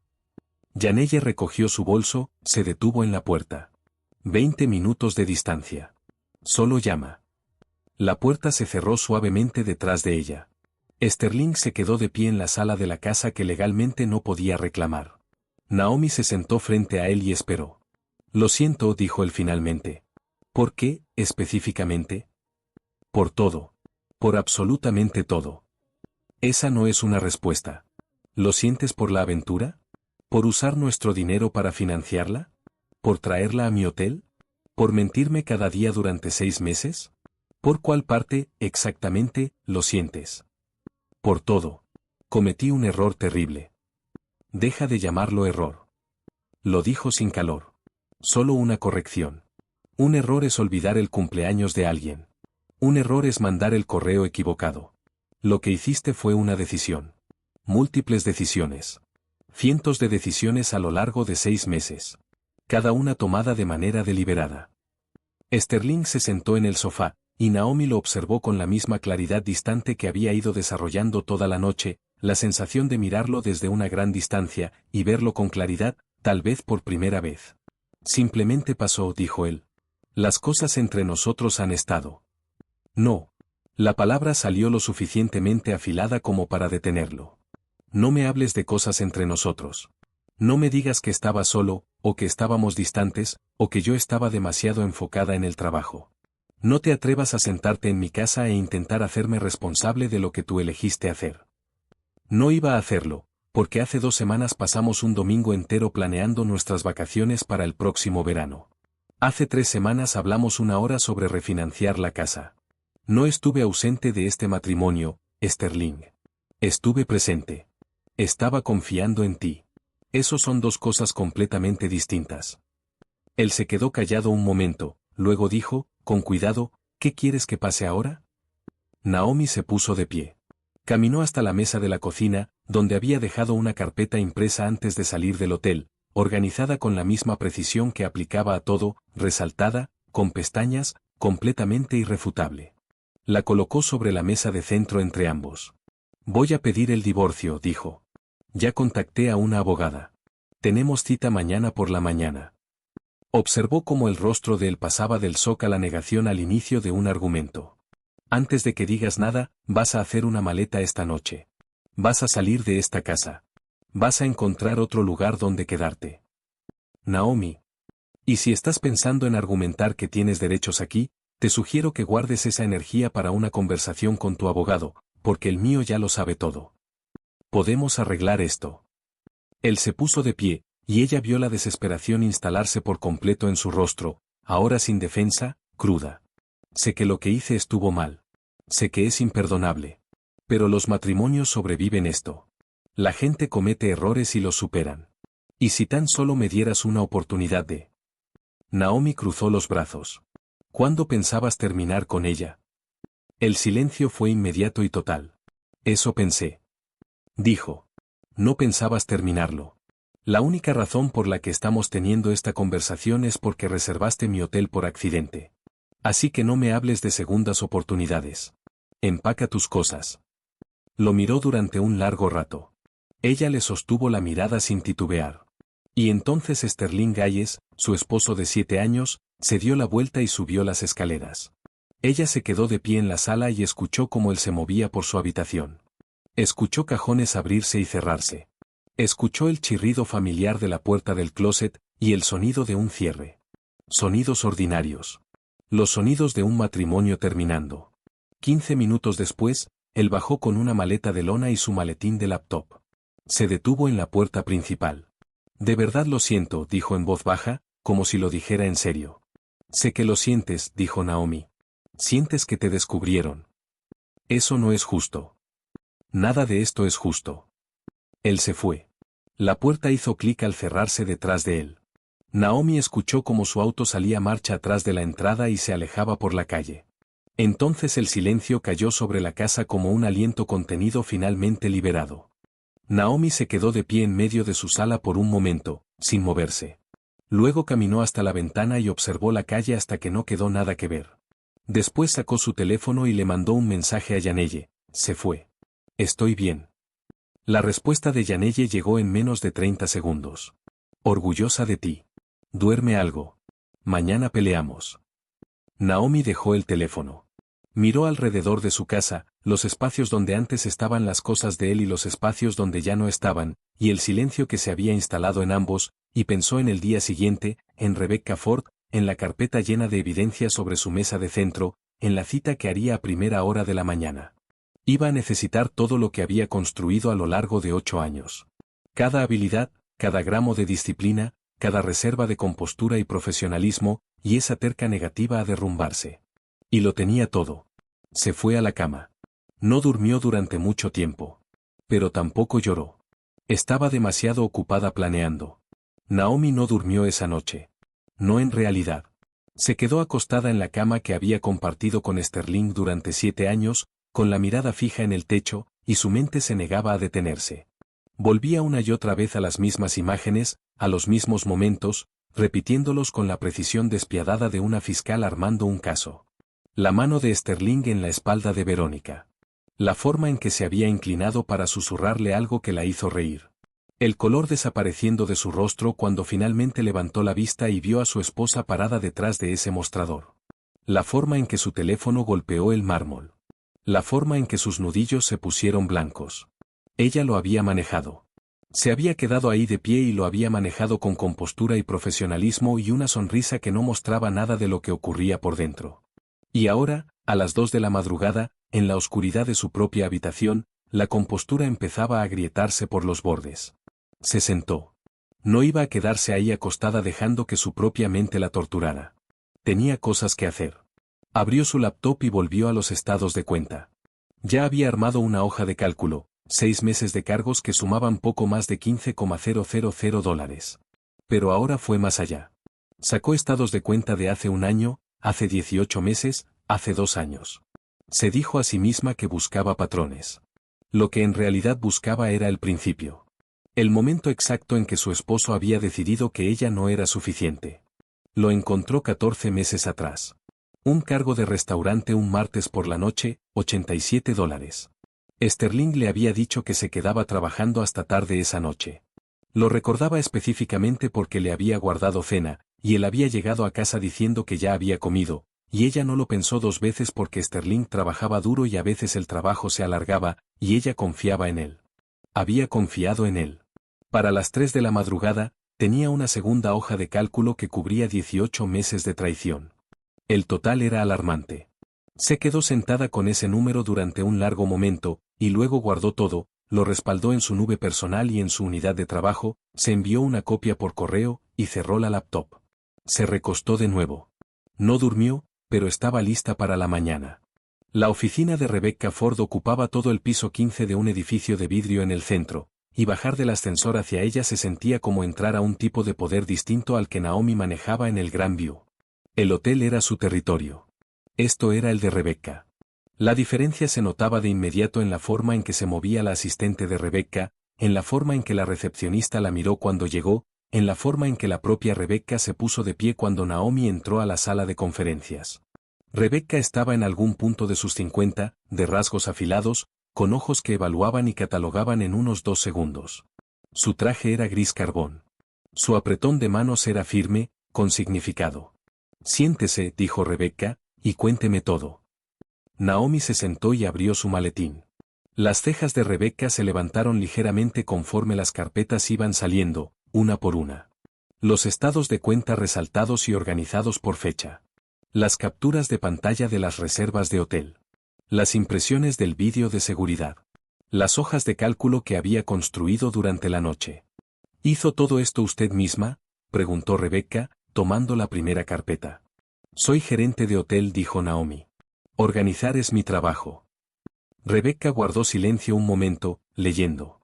S1: Yanelle recogió su bolso, se detuvo en la puerta. 20 minutos de distancia. Solo llama. La puerta se cerró suavemente detrás de ella. Sterling se quedó de pie en la sala de la casa que legalmente no podía reclamar. Naomi se sentó frente a él y esperó. Lo siento, dijo él finalmente. ¿Por qué, específicamente? Por todo. Por absolutamente todo. Esa no es una respuesta. ¿Lo sientes por la aventura? ¿Por usar nuestro dinero para financiarla? ¿Por traerla a mi hotel? ¿Por mentirme cada día durante 6 meses? ¿Por cuál parte, exactamente, lo sientes? Por todo. Cometí un error terrible. Deja de llamarlo error. Lo dijo sin calor. Solo una corrección. Un error es olvidar el cumpleaños de alguien. Un error es mandar el correo equivocado. Lo que hiciste fue una decisión. Múltiples decisiones. Cientos de decisiones a lo largo de 6 meses. Cada una tomada de manera deliberada. Sterling se sentó en el sofá, y Naomi lo observó con la misma claridad distante que había ido desarrollando toda la noche, la sensación de mirarlo desde una gran distancia, y verlo con claridad, tal vez por primera vez. Simplemente pasó, dijo él. Las cosas entre nosotros han estado. No. La palabra salió lo suficientemente afilada como para detenerlo. No me hables de cosas entre nosotros. No me digas que estaba solo, o que estábamos distantes, o que yo estaba demasiado enfocada en el trabajo. No te atrevas a sentarte en mi casa e intentar hacerme responsable de lo que tú elegiste hacer. No iba a hacerlo, porque hace 2 semanas pasamos un domingo entero planeando nuestras vacaciones para el próximo verano. Hace 3 semanas hablamos una hora sobre refinanciar la casa. No estuve ausente de este matrimonio, Sterling. Estuve presente. Estaba confiando en ti. Esos son dos cosas completamente distintas. Él se quedó callado un momento, luego dijo, con cuidado, ¿qué quieres que pase ahora? Naomi se puso de pie. Caminó hasta la mesa de la cocina, donde había dejado una carpeta impresa antes de salir del hotel, organizada con la misma precisión que aplicaba a todo, resaltada, con pestañas, completamente irrefutable. La colocó sobre la mesa de centro entre ambos. Voy a pedir el divorcio, dijo. Ya contacté a una abogada. Tenemos cita mañana por la mañana. Observó cómo el rostro de él pasaba del shock a la negación al inicio de un argumento. Antes de que digas nada, vas a hacer una maleta esta noche. Vas a salir de esta casa. Vas a encontrar otro lugar donde quedarte. Naomi. Y si estás pensando en argumentar que tienes derechos aquí, te sugiero que guardes esa energía para una conversación con tu abogado, porque el mío ya lo sabe todo. Podemos arreglar esto. Él se puso de pie, y ella vio la desesperación instalarse por completo en su rostro, ahora sin defensa, cruda. Sé que lo que hice estuvo mal. Sé que es imperdonable. Pero los matrimonios sobreviven esto. La gente comete errores y los superan. ¿Y si tan solo me dieras una oportunidad de...? Naomi cruzó los brazos. ¿Cuándo pensabas terminar con ella? El silencio fue inmediato y total. Eso pensé. Dijo. No pensabas terminarlo. La única razón por la que estamos teniendo esta conversación es porque reservaste mi hotel por accidente. Así que no me hables de segundas oportunidades. Empaca tus cosas. Lo miró durante un largo rato. Ella le sostuvo la mirada sin titubear. Y entonces Sterling Hayes, su esposo de 7 años, se dio la vuelta y subió las escaleras. Ella se quedó de pie en la sala y escuchó cómo él se movía por su habitación. Escuchó cajones abrirse y cerrarse. Escuchó el chirrido familiar de la puerta del closet y el sonido de un cierre. Sonidos ordinarios. Los sonidos de un matrimonio terminando. 15 minutos después, él bajó con una maleta de lona y su maletín de laptop. Se detuvo en la puerta principal. De verdad lo siento, dijo en voz baja, como si lo dijera en serio. Sé que lo sientes, dijo Naomi. Sientes que te descubrieron. Eso no es justo. Nada de esto es justo. Él se fue. La puerta hizo clic al cerrarse detrás de él. Naomi escuchó cómo su auto salía marcha atrás de la entrada y se alejaba por la calle. Entonces el silencio cayó sobre la casa como un aliento contenido finalmente liberado. Naomi se quedó de pie en medio de su sala por un momento, sin moverse. Luego caminó hasta la ventana y observó la calle hasta que no quedó nada que ver. Después sacó su teléfono y le mandó un mensaje a Yanelle. Se fue. Estoy bien. La respuesta de Yanelle llegó en menos de 30 segundos. Orgullosa de ti. Duerme algo. Mañana peleamos. Naomi dejó el teléfono. Miró alrededor de su casa, los espacios donde antes estaban las cosas de él y los espacios donde ya no estaban, y el silencio que se había instalado en ambos, y pensó en el día siguiente, en Rebecca Ford, en la carpeta llena de evidencias sobre su mesa de centro, en la cita que haría a primera hora de la mañana. Iba a necesitar todo lo que había construido a lo largo de 8 años. Cada habilidad, cada gramo de disciplina, cada reserva de compostura y profesionalismo, y esa terca negativa a derrumbarse. Y lo tenía todo. Se fue a la cama. No durmió durante mucho tiempo. Pero tampoco lloró. Estaba demasiado ocupada planeando. Naomi no durmió esa noche. No en realidad. Se quedó acostada en la cama que había compartido con Sterling durante 7 años, con la mirada fija en el techo, y su mente se negaba a detenerse. Volvía una y otra vez a las mismas imágenes, a los mismos momentos, repitiéndolos con la precisión despiadada de una fiscal armando un caso. La mano de Sterling en la espalda de Verónica. La forma en que se había inclinado para susurrarle algo que la hizo reír. El color desapareciendo de su rostro cuando finalmente levantó la vista y vio a su esposa parada detrás de ese mostrador. La forma en que su teléfono golpeó el mármol. La forma en que sus nudillos se pusieron blancos. Ella lo había manejado. Se había quedado ahí de pie y lo había manejado con compostura y profesionalismo y una sonrisa que no mostraba nada de lo que ocurría por dentro. Y ahora, a las 2 de la madrugada, en la oscuridad de su propia habitación, la compostura empezaba a agrietarse por los bordes. Se sentó. No iba a quedarse ahí acostada dejando que su propia mente la torturara. Tenía cosas que hacer. Abrió su laptop y volvió a los estados de cuenta. Ya había armado una hoja de cálculo, 6 meses de cargos que sumaban poco más de $15,000. Pero ahora fue más allá. Sacó estados de cuenta de hace un año, hace 18 meses, hace 2 años. Se dijo a sí misma que buscaba patrones. Lo que en realidad buscaba era el principio. El momento exacto en que su esposo había decidido que ella no era suficiente. Lo encontró 14 meses atrás. Un cargo de restaurante un martes por la noche, $87. Sterling le había dicho que se quedaba trabajando hasta tarde esa noche. Lo recordaba específicamente porque le había guardado cena, y él había llegado a casa diciendo que ya había comido, y ella no lo pensó 2 veces porque Sterling trabajaba duro y a veces el trabajo se alargaba, y ella confiaba en él. Había confiado en él. Para las 3 de la madrugada, tenía una segunda hoja de cálculo que cubría 18 meses de traición. El total era alarmante. Se quedó sentada con ese número durante un largo momento, y luego guardó todo, lo respaldó en su nube personal y en su unidad de trabajo, se envió una copia por correo, y cerró la laptop. Se recostó de nuevo. No durmió, pero estaba lista para la mañana. La oficina de Rebecca Ford ocupaba todo el piso 15 de un edificio de vidrio en el centro, y bajar del ascensor hacia ella se sentía como entrar a un tipo de poder distinto al que Naomi manejaba en el Grand View. El hotel era su territorio. Esto era el de Rebecca. La diferencia se notaba de inmediato en la forma en que se movía la asistente de Rebecca, en la forma en que la recepcionista la miró cuando llegó, en la forma en que la propia Rebecca se puso de pie cuando Naomi entró a la sala de conferencias. Rebecca estaba en algún punto de sus 50, de rasgos afilados, con ojos que evaluaban y catalogaban en unos 2 segundos. Su traje era gris carbón. Su apretón de manos era firme, con significado. Siéntese, dijo Rebecca, y cuénteme todo. Naomi se sentó y abrió su maletín. Las cejas de Rebecca se levantaron ligeramente conforme las carpetas iban saliendo, una por una. Los estados de cuenta resaltados y organizados por fecha. Las capturas de pantalla de las reservas de hotel. Las impresiones del vídeo de seguridad. Las hojas de cálculo que había construido durante la noche. ¿Hizo todo esto usted misma?, preguntó Rebecca, tomando la primera carpeta. Soy gerente de hotel, dijo Naomi. Organizar es mi trabajo. Rebecca guardó silencio un momento, leyendo.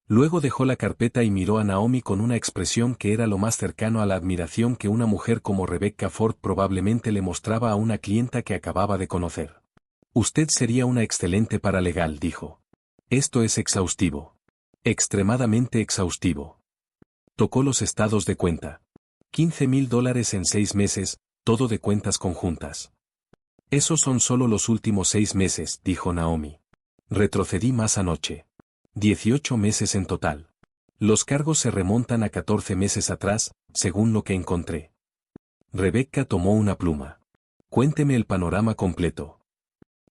S1: Luego dejó la carpeta y miró a Naomi con una expresión que era lo más cercano a la admiración que una mujer como Rebecca Ford probablemente le mostraba a una clienta que acababa de conocer. Usted sería una excelente paralegal, dijo. Esto es exhaustivo. Extremadamente exhaustivo. Tocó los estados de cuenta. $15,000 en 6 meses, todo de cuentas conjuntas. Esos son solo los últimos 6 meses, dijo Naomi. Retrocedí más anoche. 18 meses en total. Los cargos se remontan a 14 meses atrás, según lo que encontré. Rebecca tomó una pluma. Cuénteme el panorama completo.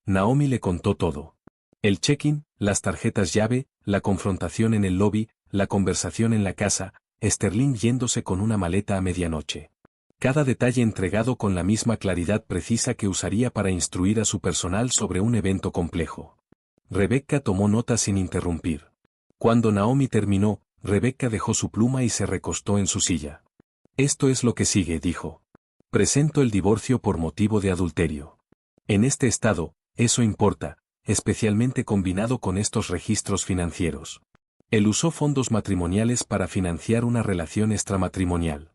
S1: Naomi le contó todo. El check-in, las tarjetas llave, la confrontación en el lobby, la conversación en la casa, Sterling yéndose con una maleta a medianoche. Cada detalle entregado con la misma claridad precisa que usaría para instruir a su personal sobre un evento complejo. Rebecca tomó nota sin interrumpir. Cuando Naomi terminó, Rebecca dejó su pluma y se recostó en su silla. Esto es lo que sigue, dijo. Presento el divorcio por motivo de adulterio. En este estado, eso importa, especialmente combinado con estos registros financieros. Él usó fondos matrimoniales para financiar una relación extramatrimonial.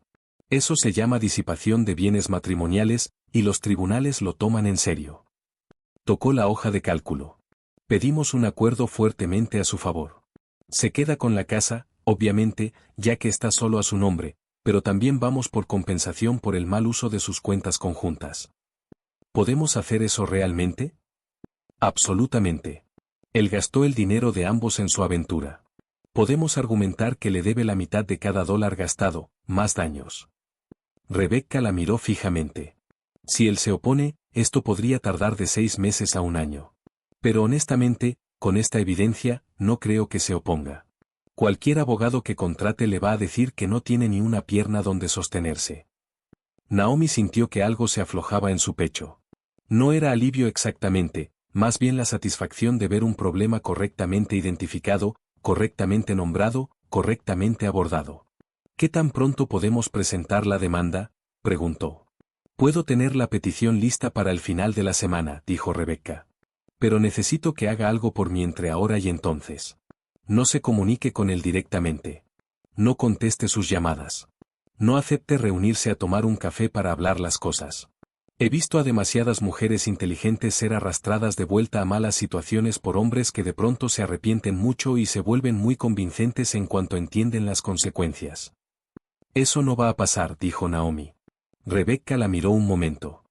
S1: Eso se llama disipación de bienes matrimoniales, y los tribunales lo toman en serio. Tocó la hoja de cálculo. Pedimos un acuerdo fuertemente a su favor. Se queda con la casa, obviamente, ya que está solo a su nombre, pero también vamos por compensación por el mal uso de sus cuentas conjuntas. ¿Podemos hacer eso realmente? Absolutamente. Él gastó el dinero de ambos en su aventura. Podemos argumentar que le debe la mitad de cada dólar gastado, más daños. Rebecca la miró fijamente. Si él se opone, esto podría tardar de 6 meses a un año. Pero honestamente, con esta evidencia, no creo que se oponga. Cualquier abogado que contrate le va a decir que no tiene ni una pierna donde sostenerse. Naomi sintió que algo se aflojaba en su pecho. No era alivio exactamente, más bien la satisfacción de ver un problema correctamente identificado, correctamente nombrado, correctamente abordado. ¿Qué tan pronto podemos presentar la demanda?, preguntó. Puedo tener la petición lista para el final de la semana, dijo Rebecca. Pero necesito que haga algo por mí entre ahora y entonces. No se comunique con él directamente. No conteste sus llamadas. No acepte reunirse a tomar un café para hablar las cosas. He visto a demasiadas mujeres inteligentes ser arrastradas de vuelta a malas situaciones por hombres que de pronto se arrepienten mucho y se vuelven muy convincentes en cuanto entienden las consecuencias. Eso no va a pasar, dijo Naomi. Rebecca la miró un momento.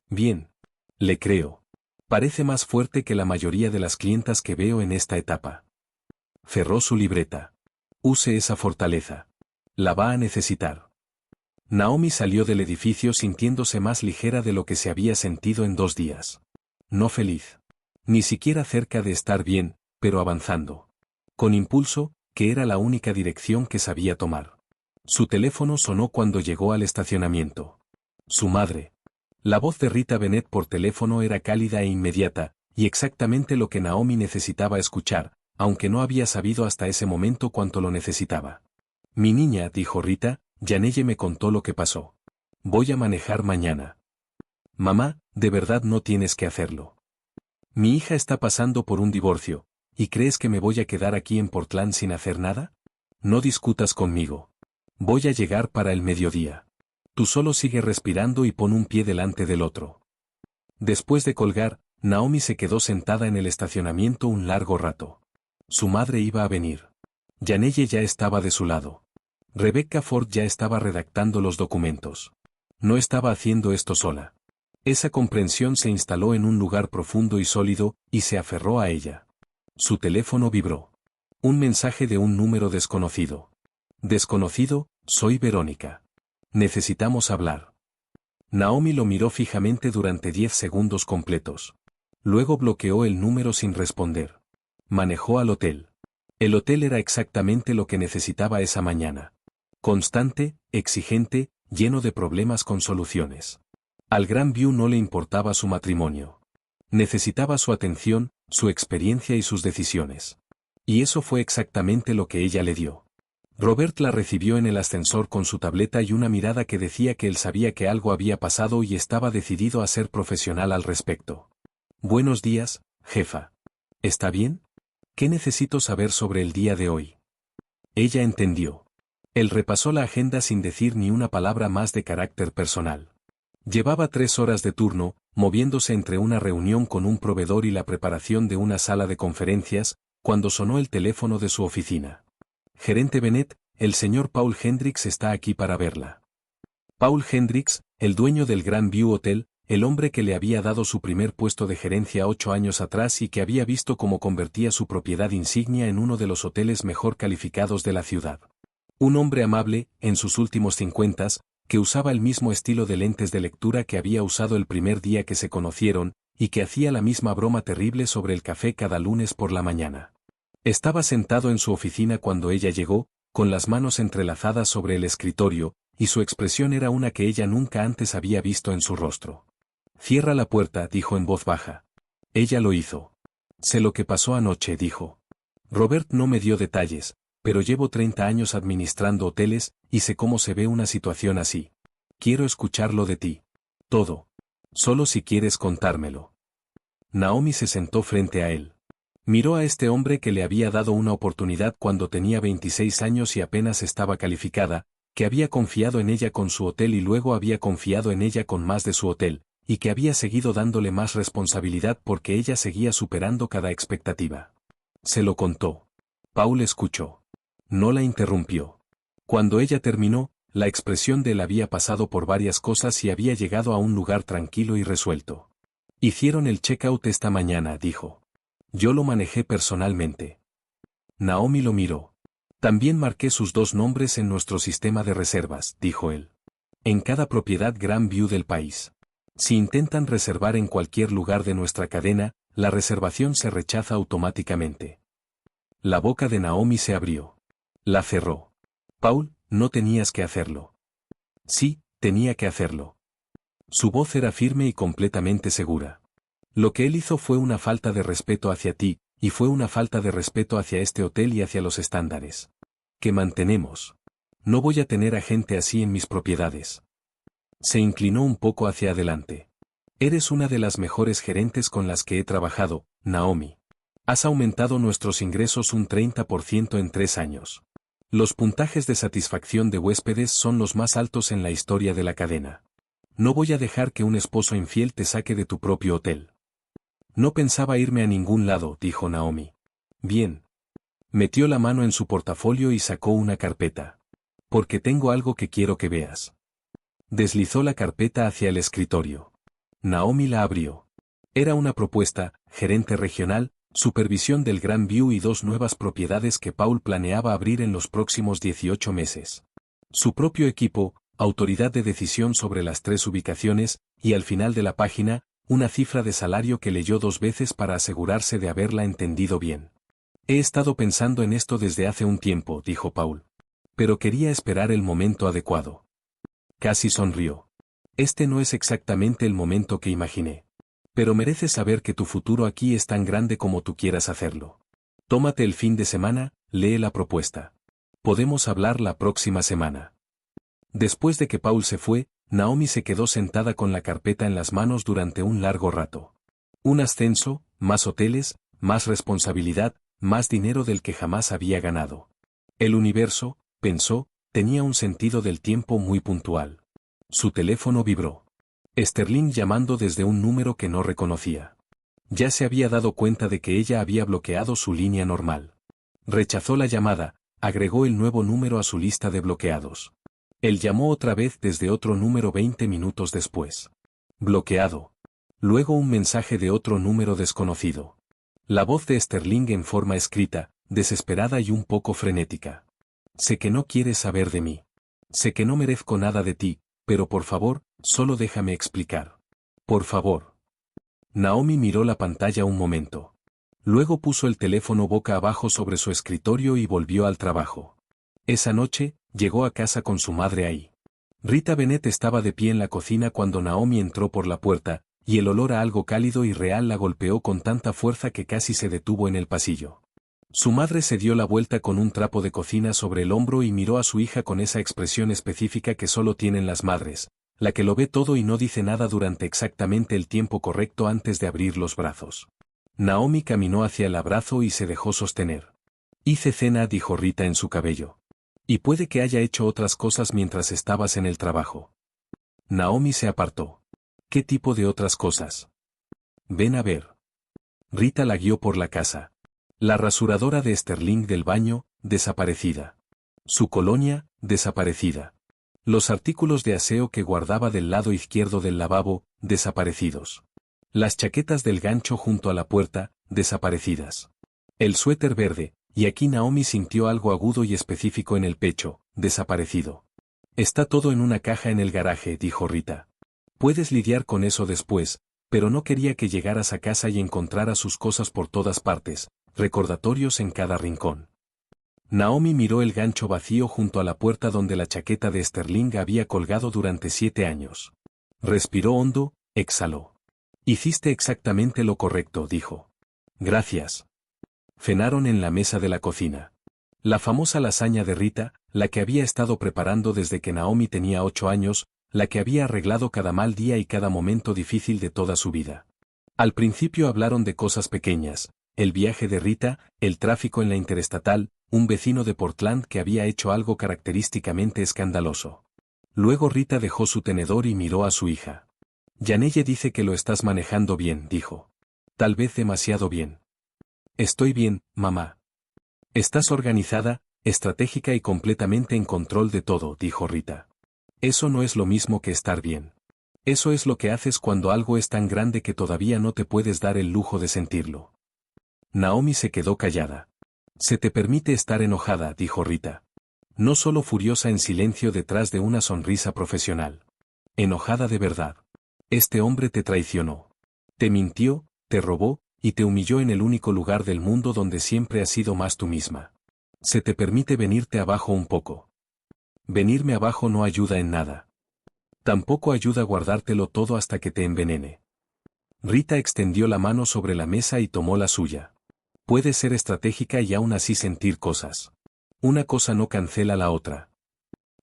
S1: Bien. Le creo. Parece más fuerte que la mayoría de las clientas que veo en esta etapa. Cerró su libreta. Use esa fortaleza. La va a necesitar. Naomi salió del edificio sintiéndose más ligera de lo que se había sentido en 2 días. No feliz. Ni siquiera cerca de estar bien, pero avanzando. Con impulso, que era la única dirección que sabía tomar. Su teléfono sonó cuando llegó al estacionamiento. Su madre. La voz de Rita Bennett por teléfono era cálida e inmediata, y exactamente lo que Naomi necesitaba escuchar, aunque no había sabido hasta ese momento cuánto lo necesitaba. Mi niña, dijo Rita, Yanelle me contó lo que pasó. Voy a manejar mañana. Mamá, de verdad no tienes que hacerlo. Mi hija está pasando por un divorcio, ¿y crees que me voy a quedar aquí en Portland sin hacer nada? No discutas conmigo. Voy a llegar para el mediodía. Tú solo sigue respirando y pon un pie delante del otro. Después de colgar, Naomi se quedó sentada en el estacionamiento un largo rato. Su madre iba a venir. Yanelle ya estaba de su lado. Rebecca Ford ya estaba redactando los documentos. No estaba haciendo esto sola. Esa comprensión se instaló en un lugar profundo y sólido, y se aferró a ella. Su teléfono vibró. Un mensaje de un número desconocido. Desconocido, soy Verónica. Necesitamos hablar. Naomi lo miró fijamente durante 10 segundos completos. Luego bloqueó el número sin responder. Manejó al hotel. El hotel era exactamente lo que necesitaba esa mañana. Constante, exigente, lleno de problemas con soluciones. Al Gran View no le importaba su matrimonio. Necesitaba su atención, su experiencia y sus decisiones. Y eso fue exactamente lo que ella le dio. Robert la recibió en el ascensor con su tableta y una mirada que decía que él sabía que algo había pasado y estaba decidido a ser profesional al respecto. Buenos días, jefa. ¿Está bien? ¿Qué necesito saber sobre el día de hoy? Ella entendió. Él repasó la agenda sin decir ni una palabra más de carácter personal. Llevaba 3 horas de turno, moviéndose entre una reunión con un proveedor y la preparación de una sala de conferencias, cuando sonó el teléfono de su oficina. Gerente Bennett, el señor Paul Hendricks está aquí para verla. Paul Hendricks, el dueño del Grand View Hotel, el hombre que le había dado su primer puesto de gerencia 8 años atrás y que había visto cómo convertía su propiedad insignia en uno de los hoteles mejor calificados de la ciudad. Un hombre amable, en sus últimos 50, que usaba el mismo estilo de lentes de lectura que había usado el primer día que se conocieron, y que hacía la misma broma terrible sobre el café cada lunes por la mañana. Estaba sentado en su oficina cuando ella llegó, con las manos entrelazadas sobre el escritorio, y su expresión era una que ella nunca antes había visto en su rostro. Cierra la puerta, dijo en voz baja. Ella lo hizo. Sé lo que pasó anoche, dijo. Robert no me dio detalles, pero llevo 30 años administrando hoteles, y sé cómo se ve una situación así. Quiero escucharlo de ti. Todo. Solo si quieres contármelo. Naomi se sentó frente a él. Miró a este hombre que le había dado una oportunidad cuando tenía 26 años y apenas estaba calificada, que había confiado en ella con su hotel y luego había confiado en ella con más de su hotel, y que había seguido dándole más responsabilidad porque ella seguía superando cada expectativa. Se lo contó. Paul escuchó. No la interrumpió. Cuando ella terminó, la expresión de él había pasado por varias cosas y había llegado a un lugar tranquilo y resuelto. Hicieron el check-out esta mañana, dijo. Yo lo manejé personalmente. Naomi lo miró. También marqué sus 2 nombres en nuestro sistema de reservas, dijo él. En cada propiedad Grand View del país. Si intentan reservar en cualquier lugar de nuestra cadena, la reservación se rechaza automáticamente. La boca de Naomi se abrió. La cerró. Paul, no tenías que hacerlo. Sí, tenía que hacerlo. Su voz era firme y completamente segura. Lo que él hizo fue una falta de respeto hacia ti, y fue una falta de respeto hacia este hotel y hacia los estándares que mantenemos. No voy a tener a gente así en mis propiedades. Se inclinó un poco hacia adelante. Eres una de las mejores gerentes con las que he trabajado, Naomi. Has aumentado nuestros ingresos un 30% en 3 años. Los puntajes de satisfacción de huéspedes son los más altos en la historia de la cadena. No voy a dejar que un esposo infiel te saque de tu propio hotel. No pensaba irme a ningún lado, dijo Naomi. Bien. Metió la mano en su portafolio y sacó una carpeta. Porque tengo algo que quiero que veas. Deslizó la carpeta hacia el escritorio. Naomi la abrió. Era una propuesta, gerente regional, supervisión del Grand View y 2 nuevas propiedades que Paul planeaba abrir en los próximos 18 meses. Su propio equipo, autoridad de decisión sobre las 3 ubicaciones, y al final de la página, una cifra de salario que leyó 2 veces para asegurarse de haberla entendido bien. He estado pensando en esto desde hace un tiempo, dijo Paul. Pero quería esperar el momento adecuado. Casi sonrió. Este no es exactamente el momento que imaginé. Pero mereces saber que tu futuro aquí es tan grande como tú quieras hacerlo. Tómate el fin de semana, lee la propuesta. Podemos hablar la próxima semana. Después de que Paul se fue, Naomi se quedó sentada con la carpeta en las manos durante un largo rato. Un ascenso, más hoteles, más responsabilidad, más dinero del que jamás había ganado. El universo, pensó, tenía un sentido del tiempo muy puntual. Su teléfono vibró. Sterling llamando desde un número que no reconocía. Ya se había dado cuenta de que ella había bloqueado su línea normal. Rechazó la llamada, agregó el nuevo número a su lista de bloqueados. Él llamó otra vez desde otro número 20 minutos después. Bloqueado. Luego un mensaje de otro número desconocido. La voz de Sterling en forma escrita, desesperada y un poco frenética. Sé que no quieres saber de mí. Sé que no merezco nada de ti, pero por favor, solo déjame explicar. Por favor. Naomi miró la pantalla un momento. Luego puso el teléfono boca abajo sobre su escritorio y volvió al trabajo. Esa noche, llegó a casa con su madre ahí. Rita Bennett estaba de pie en la cocina cuando Naomi entró por la puerta, y el olor a algo cálido y real la golpeó con tanta fuerza que casi se detuvo en el pasillo. Su madre se dio la vuelta con un trapo de cocina sobre el hombro y miró a su hija con esa expresión específica que solo tienen las madres, la que lo ve todo y no dice nada durante exactamente el tiempo correcto antes de abrir los brazos. Naomi caminó hacia el abrazo y se dejó sostener. Hice cena, dijo Rita en su cabello. Y puede que haya hecho otras cosas mientras estabas en el trabajo. Naomi se apartó. ¿Qué tipo de otras cosas? Ven a ver. Rita la guió por la casa. La rasuradora de Sterling del baño, desaparecida. Su colonia, desaparecida. Los artículos de aseo que guardaba del lado izquierdo del lavabo, desaparecidos. Las chaquetas del gancho junto a la puerta, desaparecidas. El suéter verde, y aquí Naomi sintió algo agudo y específico en el pecho, desaparecido. Está todo en una caja en el garaje, dijo Rita. Puedes lidiar con eso después, pero no quería que llegaras a casa y encontraras sus cosas por todas partes, recordatorios en cada rincón. Naomi miró el gancho vacío junto a la puerta donde la chaqueta de Sterling había colgado durante 7 años. Respiró hondo, exhaló. Hiciste exactamente lo correcto, dijo. Gracias. Cenaron en la mesa de la cocina. La famosa lasaña de Rita, la que había estado preparando desde que Naomi tenía 8 años, la que había arreglado cada mal día y cada momento difícil de toda su vida. Al principio hablaron de cosas pequeñas, el viaje de Rita, el tráfico en la interestatal, un vecino de Portland que había hecho algo característicamente escandaloso. Luego Rita dejó su tenedor y miró a su hija. Janelle dice que lo estás manejando bien, dijo. Tal vez demasiado bien. Estoy bien, mamá. Estás organizada, estratégica y completamente en control de todo, dijo Rita. Eso no es lo mismo que estar bien. Eso es lo que haces cuando algo es tan grande que todavía no te puedes dar el lujo de sentirlo. Naomi se quedó callada. Se te permite estar enojada, dijo Rita. No solo furiosa en silencio detrás de una sonrisa profesional. Enojada de verdad. Este hombre te traicionó. Te mintió, te robó, y te humilló en el único lugar del mundo donde siempre has sido más tú misma. Se te permite venirte abajo un poco. Venirme abajo no ayuda en nada. Tampoco ayuda a guardártelo todo hasta que te envenene. Rita extendió la mano sobre la mesa y tomó la suya. Puedes ser estratégica y aún así sentir cosas. Una cosa no cancela la otra.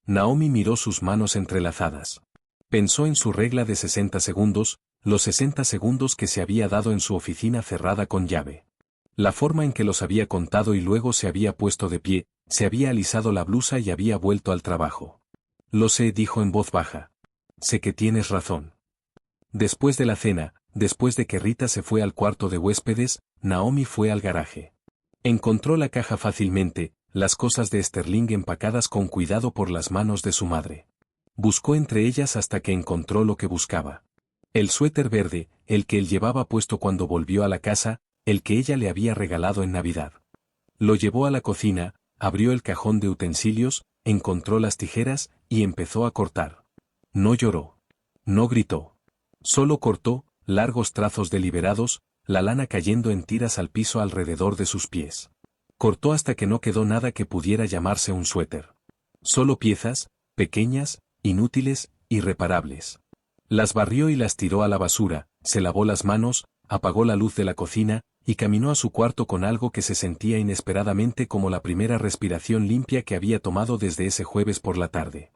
S1: Naomi miró sus manos entrelazadas. Pensó en su regla de 60 segundos, los 60 segundos que se había dado en su oficina cerrada con llave. La forma en que los había contado y luego se había puesto de pie, se había alisado la blusa y había vuelto al trabajo. Lo sé, dijo en voz baja. Sé que tienes razón. Después de la cena, después de que Rita se fue al cuarto de huéspedes, Naomi fue al garaje. Encontró la caja fácilmente, las cosas de Sterling empacadas con cuidado por las manos de su madre. Buscó entre ellas hasta que encontró lo que buscaba. El suéter verde, el que él llevaba puesto cuando volvió a la casa, el que ella le había regalado en Navidad. Lo llevó a la cocina, abrió el cajón de utensilios, encontró las tijeras y empezó a cortar. No lloró. No gritó. Solo cortó, largos trazos deliberados, la lana cayendo en tiras al piso alrededor de sus pies. Cortó hasta que no quedó nada que pudiera llamarse un suéter. Solo piezas, pequeñas, inútiles, irreparables. Las barrió y las tiró a la basura, se lavó las manos, apagó la luz de la cocina, y caminó a su cuarto con algo que se sentía inesperadamente como la primera respiración limpia que había tomado desde ese jueves por la tarde.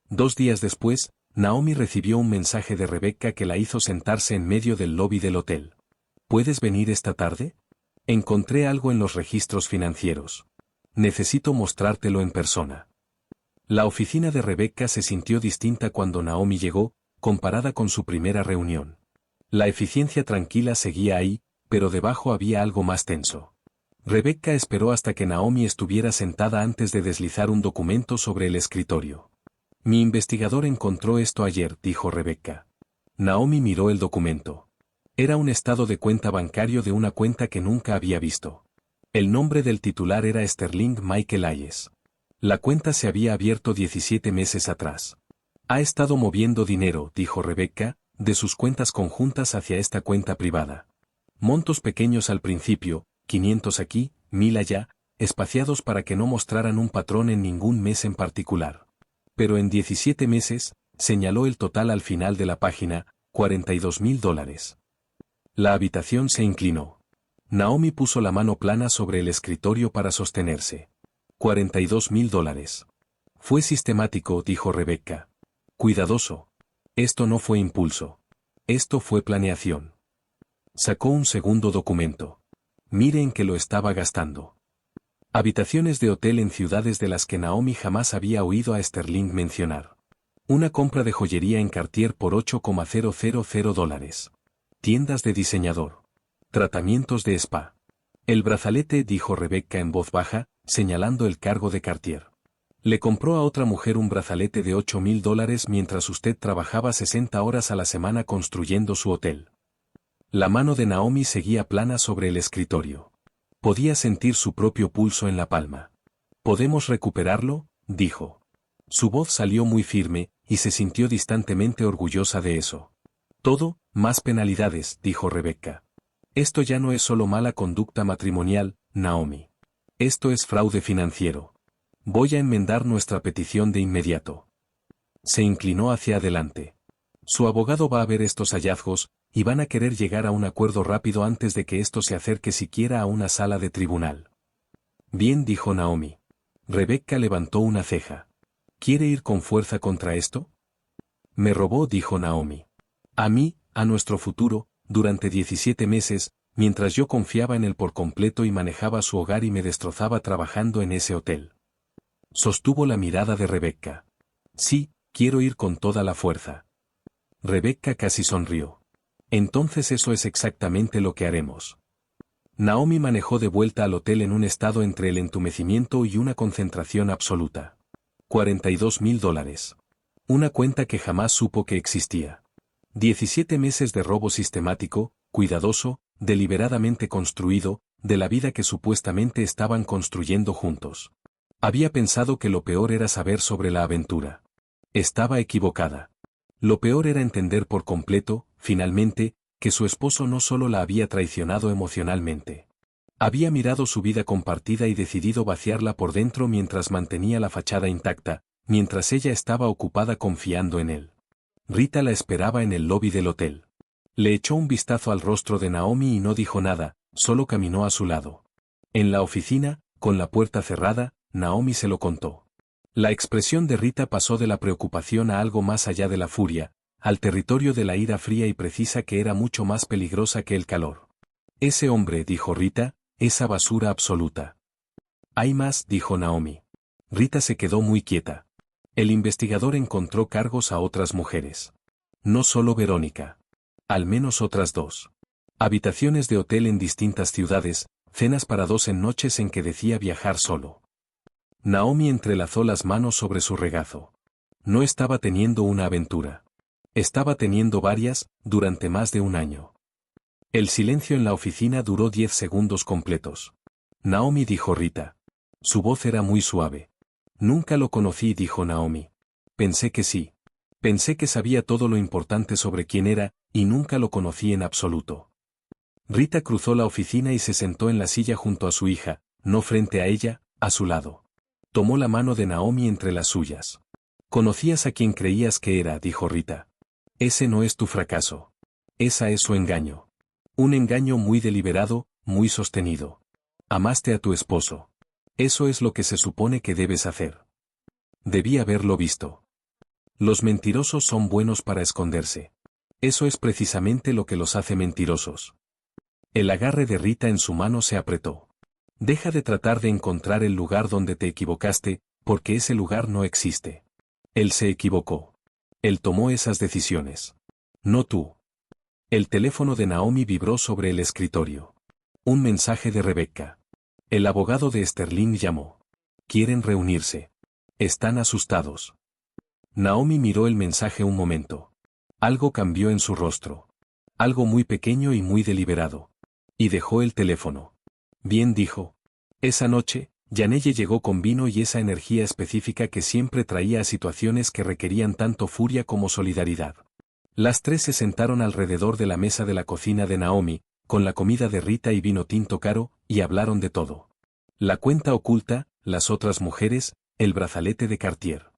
S1: 2 días después, Naomi recibió un mensaje de Rebecca que la hizo sentarse en medio del lobby del hotel. ¿Puedes venir esta tarde? Encontré algo en los registros financieros. Necesito mostrártelo en persona. La oficina de Rebecca se sintió distinta cuando Naomi llegó, comparada con su primera reunión. La eficiencia tranquila seguía ahí, pero debajo había algo más tenso. Rebecca esperó hasta que Naomi estuviera sentada antes de deslizar un documento sobre el escritorio. Mi investigador encontró esto ayer, dijo Rebecca. Naomi miró el documento. Era un estado de cuenta bancario de una cuenta que nunca había visto. El nombre del titular era Sterling Michael Hayes. La cuenta se había abierto 17 meses atrás. Ha estado moviendo dinero, dijo Rebecca, de sus cuentas conjuntas hacia esta cuenta privada. Montos pequeños al principio, 500 aquí, 1000 allá, espaciados para que no mostraran un patrón en ningún mes en particular. Pero en 17 meses, señaló el total al final de la página, $42,000. La habitación se inclinó. Naomi puso la mano plana sobre el escritorio para sostenerse. $42,000. Fue sistemático, dijo Rebecca. Cuidadoso. Esto no fue impulso. Esto fue planeación. Sacó un segundo documento. Mire en qué lo estaba gastando. Habitaciones de hotel en ciudades de las que Naomi jamás había oído a Sterling mencionar. Una compra de joyería en Cartier por $8,000. Tiendas de diseñador. Tratamientos de spa. El brazalete, dijo Rebecca en voz baja, señalando el cargo de Cartier. Le compró a otra mujer un brazalete de $8,000 mientras usted trabajaba 60 horas a la semana construyendo su hotel. La mano de Naomi seguía plana sobre el escritorio. Podía sentir su propio pulso en la palma. ¿Podemos recuperarlo?, dijo. Su voz salió muy firme, y se sintió distantemente orgullosa de eso. Todo, más penalidades, dijo Rebecca. Esto ya no es solo mala conducta matrimonial, Naomi. Esto es fraude financiero. Voy a enmendar nuestra petición de inmediato. Se inclinó hacia adelante. Su abogado va a ver estos hallazgos, y van a querer llegar a un acuerdo rápido antes de que esto se acerque siquiera a una sala de tribunal. Bien, dijo Naomi. Rebecca levantó una ceja. ¿Quiere ir con fuerza contra esto? Me robó, dijo Naomi. A mí, a nuestro futuro, durante 17 meses, mientras yo confiaba en él por completo y manejaba su hogar y me destrozaba trabajando en ese hotel. Sostuvo la mirada de Rebecca. Sí, quiero ir con toda la fuerza. Rebecca casi sonrió. Entonces eso es exactamente lo que haremos. Naomi manejó de vuelta al hotel en un estado entre el entumecimiento y una concentración absoluta. $42,000. Una cuenta que jamás supo que existía. 17 meses de robo sistemático, cuidadoso, deliberadamente construido, de la vida que supuestamente estaban construyendo juntos. Había pensado que lo peor era saber sobre la aventura. Estaba equivocada. Lo peor era entender por completo, finalmente, que su esposo no solo la había traicionado emocionalmente. Había mirado su vida compartida y decidido vaciarla por dentro mientras mantenía la fachada intacta, mientras ella estaba ocupada confiando en él. Rita la esperaba en el lobby del hotel. Le echó un vistazo al rostro de Naomi y no dijo nada, solo caminó a su lado. En la oficina, con la puerta cerrada, Naomi se lo contó. La expresión de Rita pasó de la preocupación a algo más allá de la furia, al territorio de la ira fría y precisa que era mucho más peligrosa que el calor. Ese hombre, dijo Rita, esa basura absoluta. Hay más, dijo Naomi. Rita se quedó muy quieta. El investigador encontró cargos a otras mujeres. No solo Verónica. Al menos otras 2. Habitaciones de hotel en distintas ciudades, cenas para 2 en noches en que decía viajar solo. Naomi entrelazó las manos sobre su regazo. No estaba teniendo una aventura. Estaba teniendo varias, durante más de un año. El silencio en la oficina duró 10 segundos completos. Naomi, dijo Rita. Su voz era muy suave. Nunca lo conocí, dijo Naomi. Pensé que sí. Pensé que sabía todo lo importante sobre quién era, y nunca lo conocí en absoluto. Rita cruzó la oficina y se sentó en la silla junto a su hija, no frente a ella, a su lado. Tomó la mano de Naomi entre las suyas. Conocías a quien creías que era, dijo Rita. Ese no es tu fracaso. Esa es su engaño. Un engaño muy deliberado, muy sostenido. Amaste a tu esposo. Eso es lo que se supone que debes hacer. Debí haberlo visto. Los mentirosos son buenos para esconderse. Eso es precisamente lo que los hace mentirosos. El agarre de Rita en su mano se apretó. Deja de tratar de encontrar el lugar donde te equivocaste, porque ese lugar no existe. Él se equivocó. Él tomó esas decisiones. No tú. El teléfono de Naomi vibró sobre el escritorio. Un mensaje de Rebecca. El abogado de Sterling llamó. Quieren reunirse. Están asustados. Naomi miró el mensaje un momento. Algo cambió en su rostro. Algo muy pequeño y muy deliberado. Y dejó el teléfono. Bien, dijo. Esa noche, Yanelle llegó con vino y esa energía específica que siempre traía a situaciones que requerían tanto furia como solidaridad. Las 3 se sentaron alrededor de la mesa de la cocina de Naomi, con la comida de Rita y vino tinto caro, y hablaron de todo. La cuenta oculta, las otras mujeres, el brazalete de Cartier.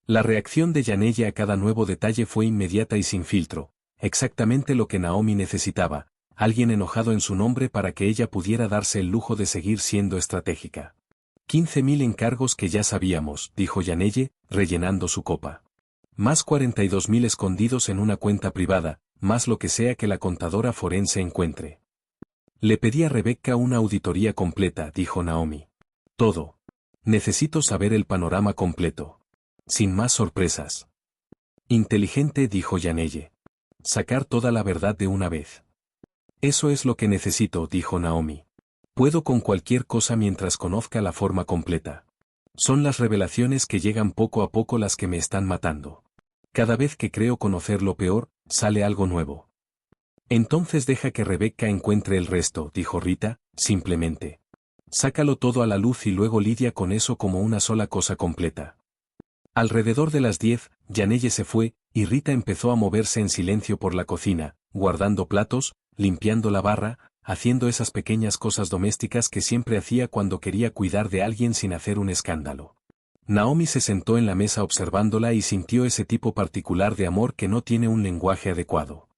S1: La reacción de Yanelle a cada nuevo detalle fue inmediata y sin filtro, exactamente lo que Naomi necesitaba, alguien enojado en su nombre para que ella pudiera darse el lujo de seguir siendo estratégica. 15.000 encargos que ya sabíamos, dijo Yanelle, rellenando su copa. Más 42.000 escondidos en una cuenta privada, más lo que sea que la contadora forense encuentre. Le pedí a Rebecca una auditoría completa, dijo Naomi. Todo. Necesito saber el panorama completo. Sin más sorpresas. Inteligente, dijo Yanelle. Sacar toda la verdad de una vez. Eso es lo que necesito, dijo Naomi. Puedo con cualquier cosa mientras conozca la forma completa. Son las revelaciones que llegan poco a poco las que me están matando. Cada vez que creo conocer lo peor, sale algo nuevo. Entonces deja que Rebecca encuentre el resto, dijo Rita, simplemente. Sácalo todo a la luz y luego lidia con eso como una sola cosa completa. Alrededor de las 10, Yanelle se fue, y Rita empezó a moverse en silencio por la cocina, guardando platos, limpiando la barra, haciendo esas pequeñas cosas domésticas que siempre hacía cuando quería cuidar de alguien sin hacer un escándalo. Naomi se sentó en la mesa observándola y sintió ese tipo particular de amor que no tiene un lenguaje adecuado.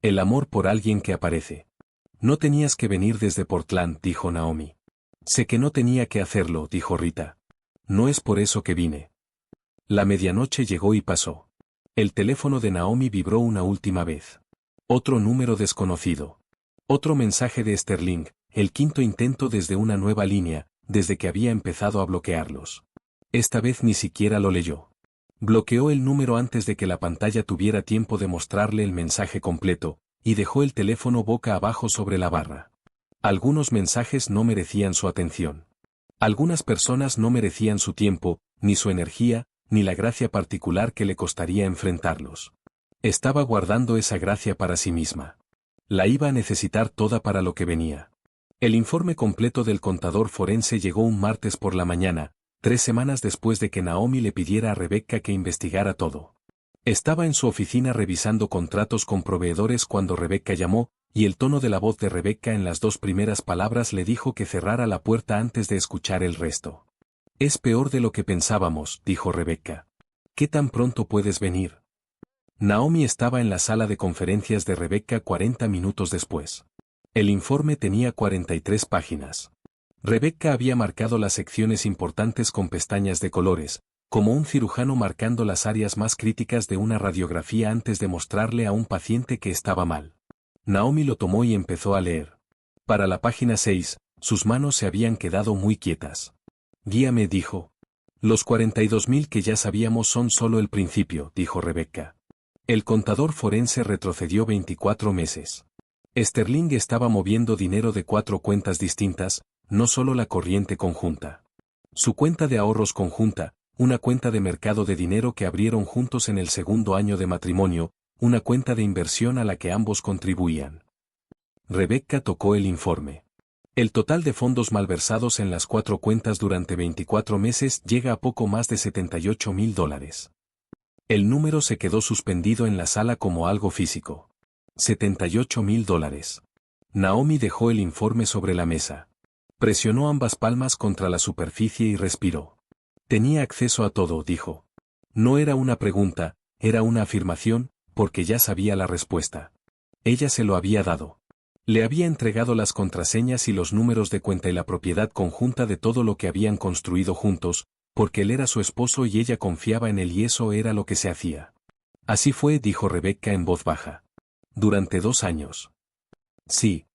S1: El amor por alguien que aparece. No tenías que venir desde Portland, dijo Naomi. Sé que no tenía que hacerlo, dijo Rita. No es por eso que vine. La medianoche llegó y pasó. El teléfono de Naomi vibró una última vez. Otro número desconocido. Otro mensaje de Sterling, el quinto intento desde una nueva línea, desde que había empezado a bloquearlos. Esta vez ni siquiera lo leyó. Bloqueó el número antes de que la pantalla tuviera tiempo de mostrarle el mensaje completo, y dejó el teléfono boca abajo sobre la barra. Algunos mensajes no merecían su atención. Algunas personas no merecían su tiempo, ni su energía, ni la gracia particular que le costaría enfrentarlos. Estaba guardando esa gracia para sí misma. La iba a necesitar toda para lo que venía. El informe completo del contador forense llegó un martes por la mañana, 3 semanas después de que Naomi le pidiera a Rebecca que investigara todo. Estaba en su oficina revisando contratos con proveedores cuando Rebecca llamó, y el tono de la voz de Rebecca en las dos primeras palabras le dijo que cerrara la puerta antes de escuchar el resto. Es peor de lo que pensábamos, dijo Rebecca. ¿Qué tan pronto puedes venir? Naomi estaba en la sala de conferencias de Rebecca 40 minutos después. El informe tenía 43 páginas. Rebecca había marcado las secciones importantes con pestañas de colores, como un cirujano marcando las áreas más críticas de una radiografía antes de mostrarle a un paciente que estaba mal. Naomi lo tomó y empezó a leer. Para la página 6, sus manos se habían quedado muy quietas. Guíame, dijo. Los 42.000 que ya sabíamos son solo el principio, dijo Rebecca. El contador forense retrocedió 24 meses. Sterling estaba moviendo dinero de 4 cuentas distintas, no solo la corriente conjunta. Su cuenta de ahorros conjunta, una cuenta de mercado de dinero que abrieron juntos en el segundo año de matrimonio, una cuenta de inversión a la que ambos contribuían. Rebecca tocó el informe. El total de fondos malversados en las 4 cuentas durante 24 meses llega a poco más de $78.000. El número se quedó suspendido en la sala como algo físico. $78.000. Naomi dejó el informe sobre la mesa. Presionó ambas palmas contra la superficie y respiró. Tenía acceso a todo, dijo. No era una pregunta, era una afirmación, porque ya sabía la respuesta. Ella se lo había dado. Le había entregado las contraseñas y los números de cuenta y la propiedad conjunta de todo lo que habían construido juntos, porque él era su esposo y ella confiaba en él y eso era lo que se hacía. Así fue, dijo Rebecca en voz baja. Durante 2 años. Sí.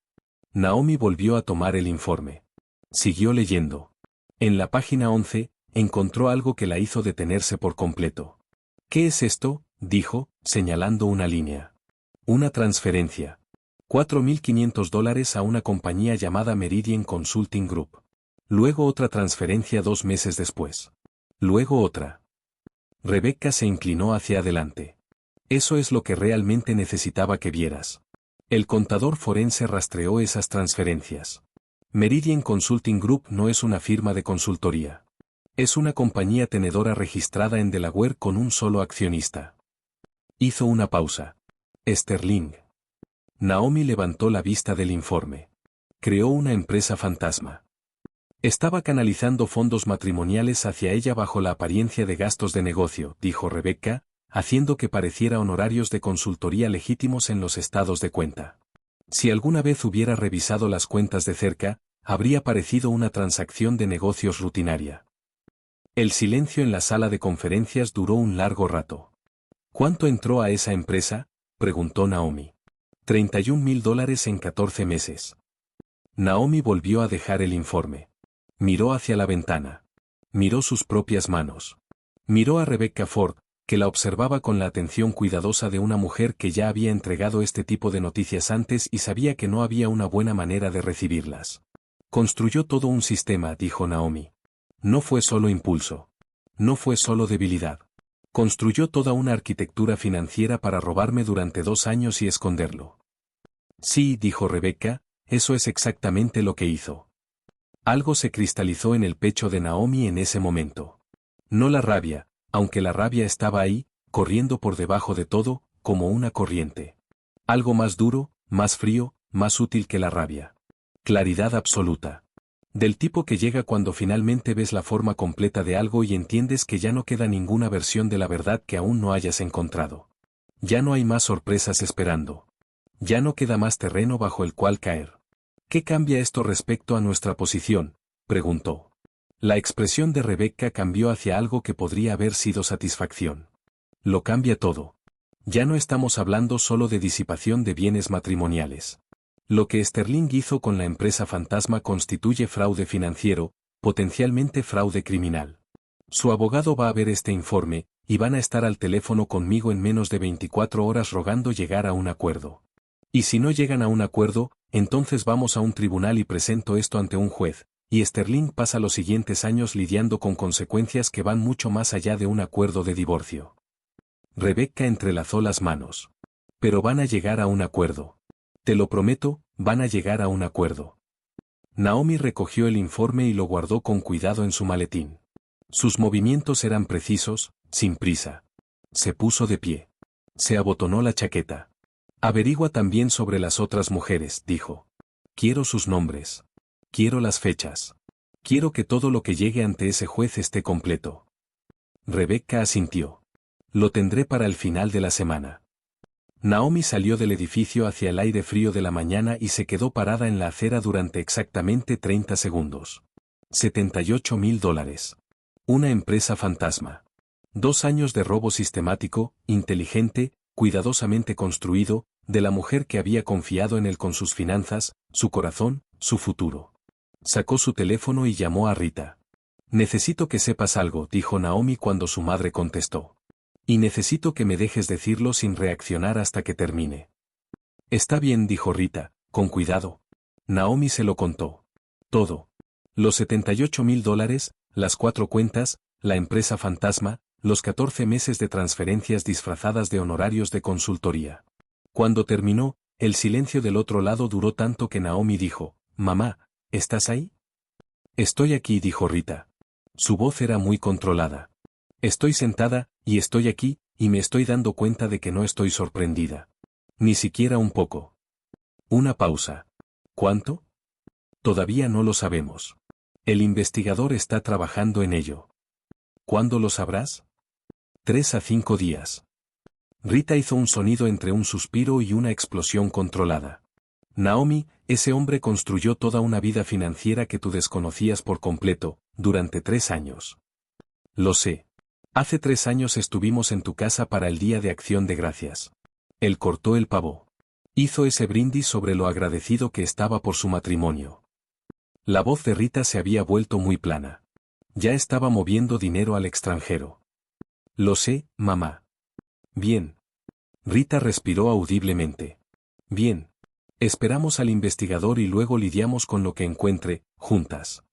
S1: Naomi volvió a tomar el informe. Siguió leyendo. En la página 11, encontró algo que la hizo detenerse por completo. ¿Qué es esto?, dijo, señalando una línea. Una transferencia. $4.500 a una compañía llamada Meridian Consulting Group. Luego otra transferencia 2 meses después. Luego otra. Rebecca se inclinó hacia adelante. Eso es lo que realmente necesitaba que vieras. El contador forense rastreó esas transferencias. Meridian Consulting Group no es una firma de consultoría. Es una compañía tenedora registrada en Delaware con un solo accionista. Hizo una pausa. Sterling. Naomi levantó la vista del informe. Creó una empresa fantasma. Estaba canalizando fondos matrimoniales hacia ella bajo la apariencia de gastos de negocio, dijo Rebecca, haciendo que pareciera honorarios de consultoría legítimos en los estados de cuenta. Si alguna vez hubiera revisado las cuentas de cerca, habría parecido una transacción de negocios rutinaria. El silencio en la sala de conferencias duró un largo rato. ¿Cuánto entró a esa empresa?, preguntó Naomi. $31.000 en 14 meses. Naomi volvió a dejar el informe. Miró hacia la ventana. Miró sus propias manos. Miró a Rebecca Ford, que la observaba con la atención cuidadosa de una mujer que ya había entregado este tipo de noticias antes y sabía que no había una buena manera de recibirlas. Construyó todo un sistema, dijo Naomi. No fue solo impulso. No fue solo debilidad. Construyó toda una arquitectura financiera para robarme durante 2 años y esconderlo. Sí, dijo Rebecca, eso es exactamente lo que hizo. Algo se cristalizó en el pecho de Naomi en ese momento. No la rabia, aunque la rabia estaba ahí, corriendo por debajo de todo, como una corriente. Algo más duro, más frío, más útil que la rabia. Claridad absoluta. Del tipo que llega cuando finalmente ves la forma completa de algo y entiendes que ya no queda ninguna versión de la verdad que aún no hayas encontrado. Ya no hay más sorpresas esperando. Ya no queda más terreno bajo el cual caer. ¿Qué cambia esto respecto a nuestra posición?, preguntó. La expresión de Rebecca cambió hacia algo que podría haber sido satisfacción. Lo cambia todo. Ya no estamos hablando solo de disipación de bienes matrimoniales. Lo que Sterling hizo con la empresa fantasma constituye fraude financiero, potencialmente fraude criminal. Su abogado va a ver este informe, y van a estar al teléfono conmigo en menos de 24 horas rogando llegar a un acuerdo. Y si no llegan a un acuerdo, entonces vamos a un tribunal y presento esto ante un juez, y Sterling pasa los siguientes años lidiando con consecuencias que van mucho más allá de un acuerdo de divorcio. Rebecca entrelazó las manos. Pero van a llegar a un acuerdo. Te lo prometo, van a llegar a un acuerdo. Naomi recogió el informe y lo guardó con cuidado en su maletín. Sus movimientos eran precisos, sin prisa. Se puso de pie. Se abotonó la chaqueta. Averigua también sobre las otras mujeres, dijo. Quiero sus nombres. Quiero las fechas. Quiero que todo lo que llegue ante ese juez esté completo. Rebecca asintió. Lo tendré para el final de la semana. Naomi salió del edificio hacia el aire frío de la mañana y se quedó parada en la acera durante exactamente 30 segundos. $78,000. Una empresa fantasma. 2 años de robo sistemático, inteligente, cuidadosamente construido, de la mujer que había confiado en él con sus finanzas, su corazón, su futuro. Sacó su teléfono y llamó a Rita. Necesito que sepas algo, dijo Naomi cuando su madre contestó. Y necesito que me dejes decirlo sin reaccionar hasta que termine. Está bien, dijo Rita, con cuidado. Naomi se lo contó. Todo. Los $78,000, las 4 cuentas, la empresa fantasma, los 14 meses de transferencias disfrazadas de honorarios de consultoría. Cuando terminó, el silencio del otro lado duró tanto que Naomi dijo, «Mamá, ¿estás ahí?» «Estoy aquí», dijo Rita. Su voz era muy controlada. «Estoy sentada, y estoy aquí, y me estoy dando cuenta de que no estoy sorprendida. Ni siquiera un poco». Una pausa. ¿Cuánto? Todavía no lo sabemos. El investigador está trabajando en ello. ¿Cuándo lo sabrás? 3 a 5 días. Rita hizo un sonido entre un suspiro y una explosión controlada. Naomi, ese hombre construyó toda una vida financiera que tú desconocías por completo, durante 3 años. Lo sé. Hace 3 años estuvimos en tu casa para el Día de Acción de Gracias. Él cortó el pavo. Hizo ese brindis sobre lo agradecido que estaba por su matrimonio. La voz de Rita se había vuelto muy plana. Ya estaba moviendo dinero al extranjero. Lo sé, mamá. Bien. Rita respiró audiblemente. Bien. Esperamos al investigador y luego lidiamos con lo que encuentre, juntas.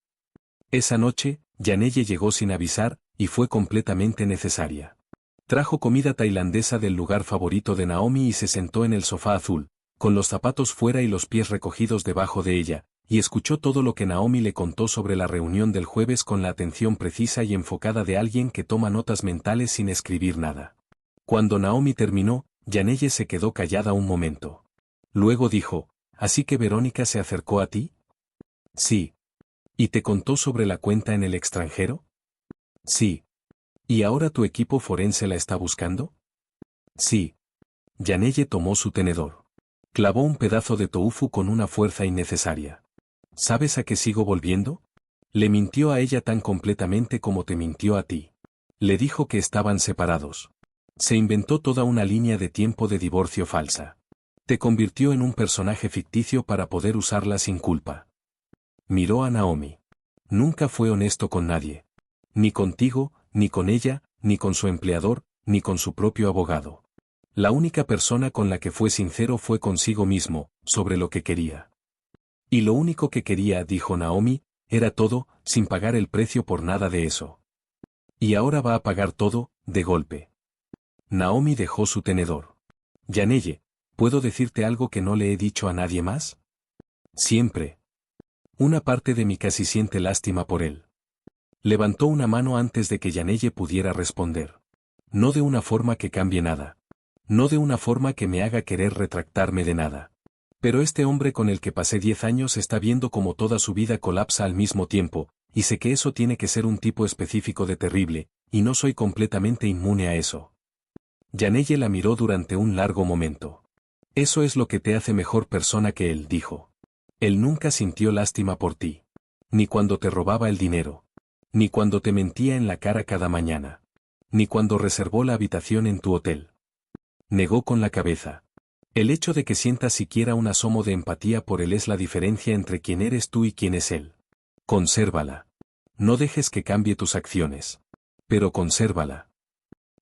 S1: Esa noche, Yanelle llegó sin avisar, y fue completamente necesaria. Trajo comida tailandesa del lugar favorito de Naomi y se sentó en el sofá azul, con los zapatos fuera y los pies recogidos debajo de ella, y escuchó todo lo que Naomi le contó sobre la reunión del jueves con la atención precisa y enfocada de alguien que toma notas mentales sin escribir nada. Cuando Naomi terminó, Yanelle se quedó callada un momento. Luego dijo, ¿así que Verónica se acercó a ti? Sí. ¿Y te contó sobre la cuenta en el extranjero? Sí. ¿Y ahora tu equipo forense la está buscando? Sí. Yanelle tomó su tenedor. Clavó un pedazo de tofu con una fuerza innecesaria. ¿Sabes a qué sigo volviendo? Le mintió a ella tan completamente como te mintió a ti. Le dijo que estaban separados. Se inventó toda una línea de tiempo de divorcio falsa. Te convirtió en un personaje ficticio para poder usarla sin culpa. Miró a Naomi. Nunca fue honesto con nadie. Ni contigo, ni con ella, ni con su empleador, ni con su propio abogado. La única persona con la que fue sincero fue consigo mismo, sobre lo que quería. Y lo único que quería, dijo Naomi, era todo, sin pagar el precio por nada de eso. Y ahora va a pagar todo, de golpe. Naomi dejó su tenedor. Yanelle, ¿puedo decirte algo que no le he dicho a nadie más? Siempre. Una parte de mí casi siente lástima por él. Levantó una mano antes de que Yanelle pudiera responder. No de una forma que cambie nada. No de una forma que me haga querer retractarme de nada. Pero este hombre con el que pasé 10 años está viendo cómo toda su vida colapsa al mismo tiempo, y sé que eso tiene que ser un tipo específico de terrible, y no soy completamente inmune a eso. Yanelle la miró durante un largo momento. Eso es lo que te hace mejor persona que él, dijo. Él nunca sintió lástima por ti. Ni cuando te robaba el dinero. Ni cuando te mentía en la cara cada mañana. Ni cuando reservó la habitación en tu hotel. Negó con la cabeza. El hecho de que sientas siquiera un asomo de empatía por él es la diferencia entre quién eres tú y quién es él. Consérvala. No dejes que cambie tus acciones. Pero consérvala.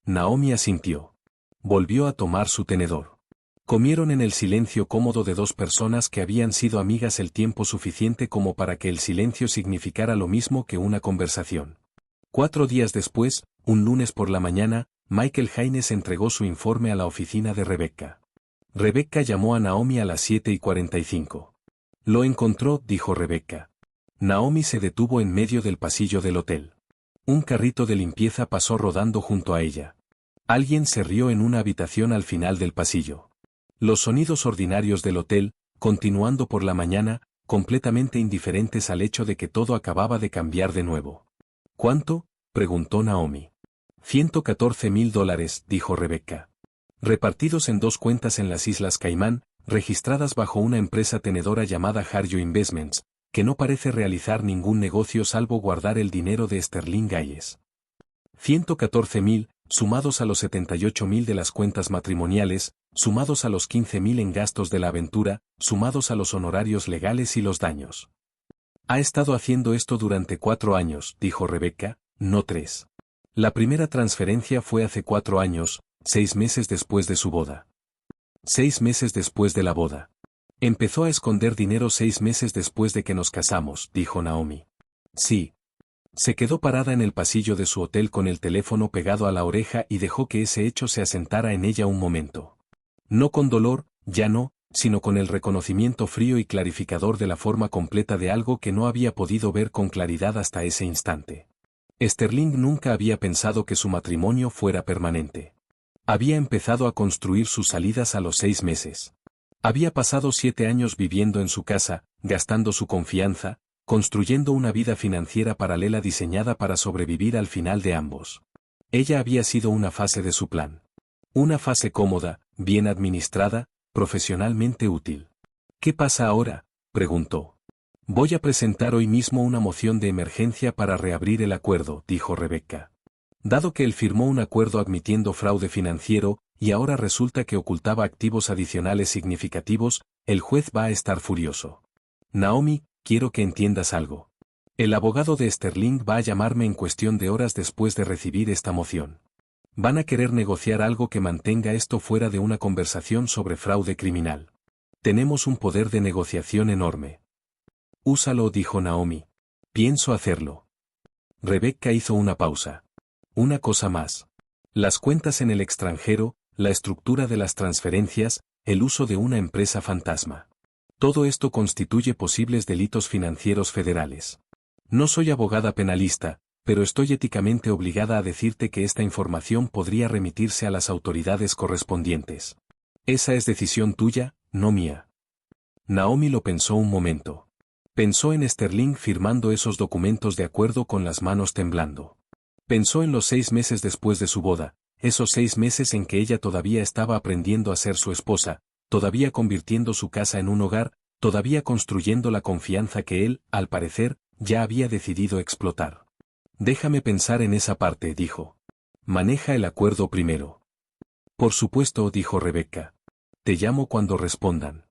S1: Naomi asintió. Volvió a tomar su tenedor. Comieron en el silencio cómodo de 2 personas que habían sido amigas el tiempo suficiente como para que el silencio significara lo mismo que una conversación. 4 días después, un lunes por la mañana, Michael Haynes entregó su informe a la oficina de Rebecca. Rebecca llamó a Naomi a las 7:45. Lo encontró, dijo Rebecca. Naomi se detuvo en medio del pasillo del hotel. Un carrito de limpieza pasó rodando junto a ella. Alguien se rió en una habitación al final del pasillo. Los sonidos ordinarios del hotel, continuando por la mañana, completamente indiferentes al hecho de que todo acababa de cambiar de nuevo. ¿Cuánto?, preguntó Naomi. $114,000, dijo Rebecca. Repartidos en 2 cuentas en las Islas Caimán, registradas bajo una empresa tenedora llamada Harjo Investments, que no parece realizar ningún negocio salvo guardar el dinero de Sterling Gayes. 114,000, sumados a los 78,000 de las cuentas matrimoniales, sumados a los 15,000 en gastos de la aventura, sumados a los honorarios legales y los daños. Ha estado haciendo esto durante 4 años, dijo Rebecca, no 3. La primera transferencia fue hace 4 años, 6 meses después de su boda. 6 meses después de la boda. Empezó a esconder dinero 6 meses después de que nos casamos, dijo Naomi. Sí. Se quedó parada en el pasillo de su hotel con el teléfono pegado a la oreja y dejó que ese hecho se asentara en ella un momento. No con dolor, ya no, sino con el reconocimiento frío y clarificador de la forma completa de algo que no había podido ver con claridad hasta ese instante. Sterling nunca había pensado que su matrimonio fuera permanente. Había empezado a construir sus salidas a los 6 meses. Había pasado 7 años viviendo en su casa, gastando su confianza, construyendo una vida financiera paralela diseñada para sobrevivir al final de ambos. Ella había sido una fase de su plan. Una fase cómoda, bien administrada, profesionalmente útil. ¿Qué pasa ahora?, preguntó. Voy a presentar hoy mismo una moción de emergencia para reabrir el acuerdo, dijo Rebecca. Dado que él firmó un acuerdo admitiendo fraude financiero, y ahora resulta que ocultaba activos adicionales significativos, el juez va a estar furioso. Naomi, quiero que entiendas algo. El abogado de Sterling va a llamarme en cuestión de horas después de recibir esta moción. Van a querer negociar algo que mantenga esto fuera de una conversación sobre fraude criminal. Tenemos un poder de negociación enorme. Úsalo, dijo Naomi. Pienso hacerlo. Rebecca hizo una pausa. Una cosa más. Las cuentas en el extranjero, la estructura de las transferencias, el uso de una empresa fantasma. Todo esto constituye posibles delitos financieros federales. No soy abogada penalista, pero estoy éticamente obligada a decirte que esta información podría remitirse a las autoridades correspondientes. Esa es decisión tuya, no mía. Naomi lo pensó un momento. Pensó en Sterling firmando esos documentos de acuerdo con las manos temblando. Pensó en los 6 meses después de su boda, esos 6 meses en que ella todavía estaba aprendiendo a ser su esposa, todavía convirtiendo su casa en un hogar, todavía construyendo la confianza que él, al parecer, ya había decidido explotar. Déjame pensar en esa parte, dijo. Maneja el acuerdo primero. Por supuesto, dijo Rebecca. Te llamo cuando respondan.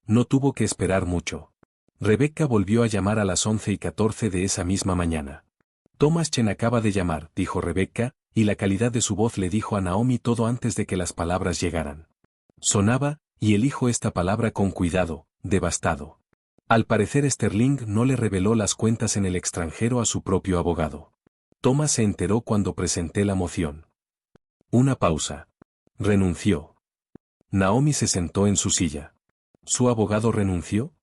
S1: No tuvo que esperar mucho. Rebecca volvió a llamar a las 11:14 de esa misma mañana. Thomas Chen acaba de llamar, dijo Rebecca, y la calidad de su voz le dijo a Naomi todo antes de que las palabras llegaran. Sonaba, y elijo esta palabra con cuidado, devastado. Al parecer Sterling no le reveló las cuentas en el extranjero a su propio abogado. Thomas se enteró cuando presenté la moción. Una pausa. Renunció. Naomi se sentó en su silla. ¿Su abogado renunció?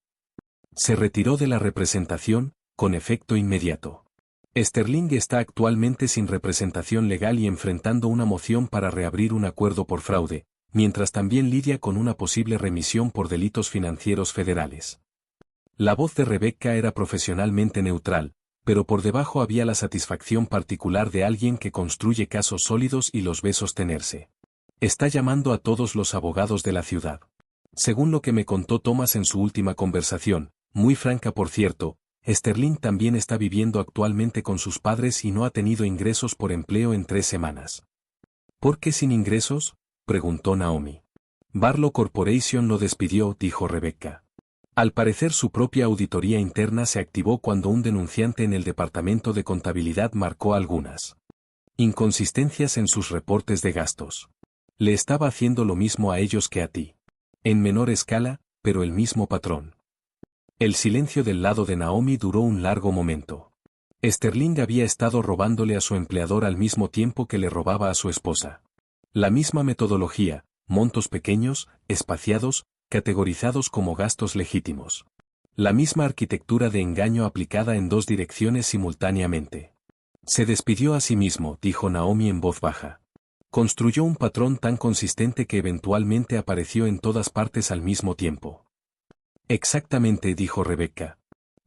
S1: Se retiró de la representación, con efecto inmediato. Sterling está actualmente sin representación legal y enfrentando una moción para reabrir un acuerdo por fraude, mientras también lidia con una posible remisión por delitos financieros federales. La voz de Rebecca era profesionalmente neutral, pero por debajo había la satisfacción particular de alguien que construye casos sólidos y los ve sostenerse. Está llamando a todos los abogados de la ciudad. Según lo que me contó Thomas en su última conversación, muy franca por cierto, Sterling también está viviendo actualmente con sus padres y no ha tenido ingresos por empleo en 3 semanas. ¿Por qué sin ingresos?, preguntó Naomi. Barlow Corporation lo despidió, dijo Rebecca. Al parecer su propia auditoría interna se activó cuando un denunciante en el departamento de contabilidad marcó algunas inconsistencias en sus reportes de gastos. Le estaba haciendo lo mismo a ellos que a ti. En menor escala, pero el mismo patrón. El silencio del lado de Naomi duró un largo momento. Sterling había estado robándole a su empleador al mismo tiempo que le robaba a su esposa. La misma metodología, montos pequeños, espaciados, categorizados como gastos legítimos. La misma arquitectura de engaño aplicada en 2 direcciones simultáneamente. Se despidió a sí mismo, dijo Naomi en voz baja. Construyó un patrón tan consistente que eventualmente apareció en todas partes al mismo tiempo. Exactamente, dijo Rebecca.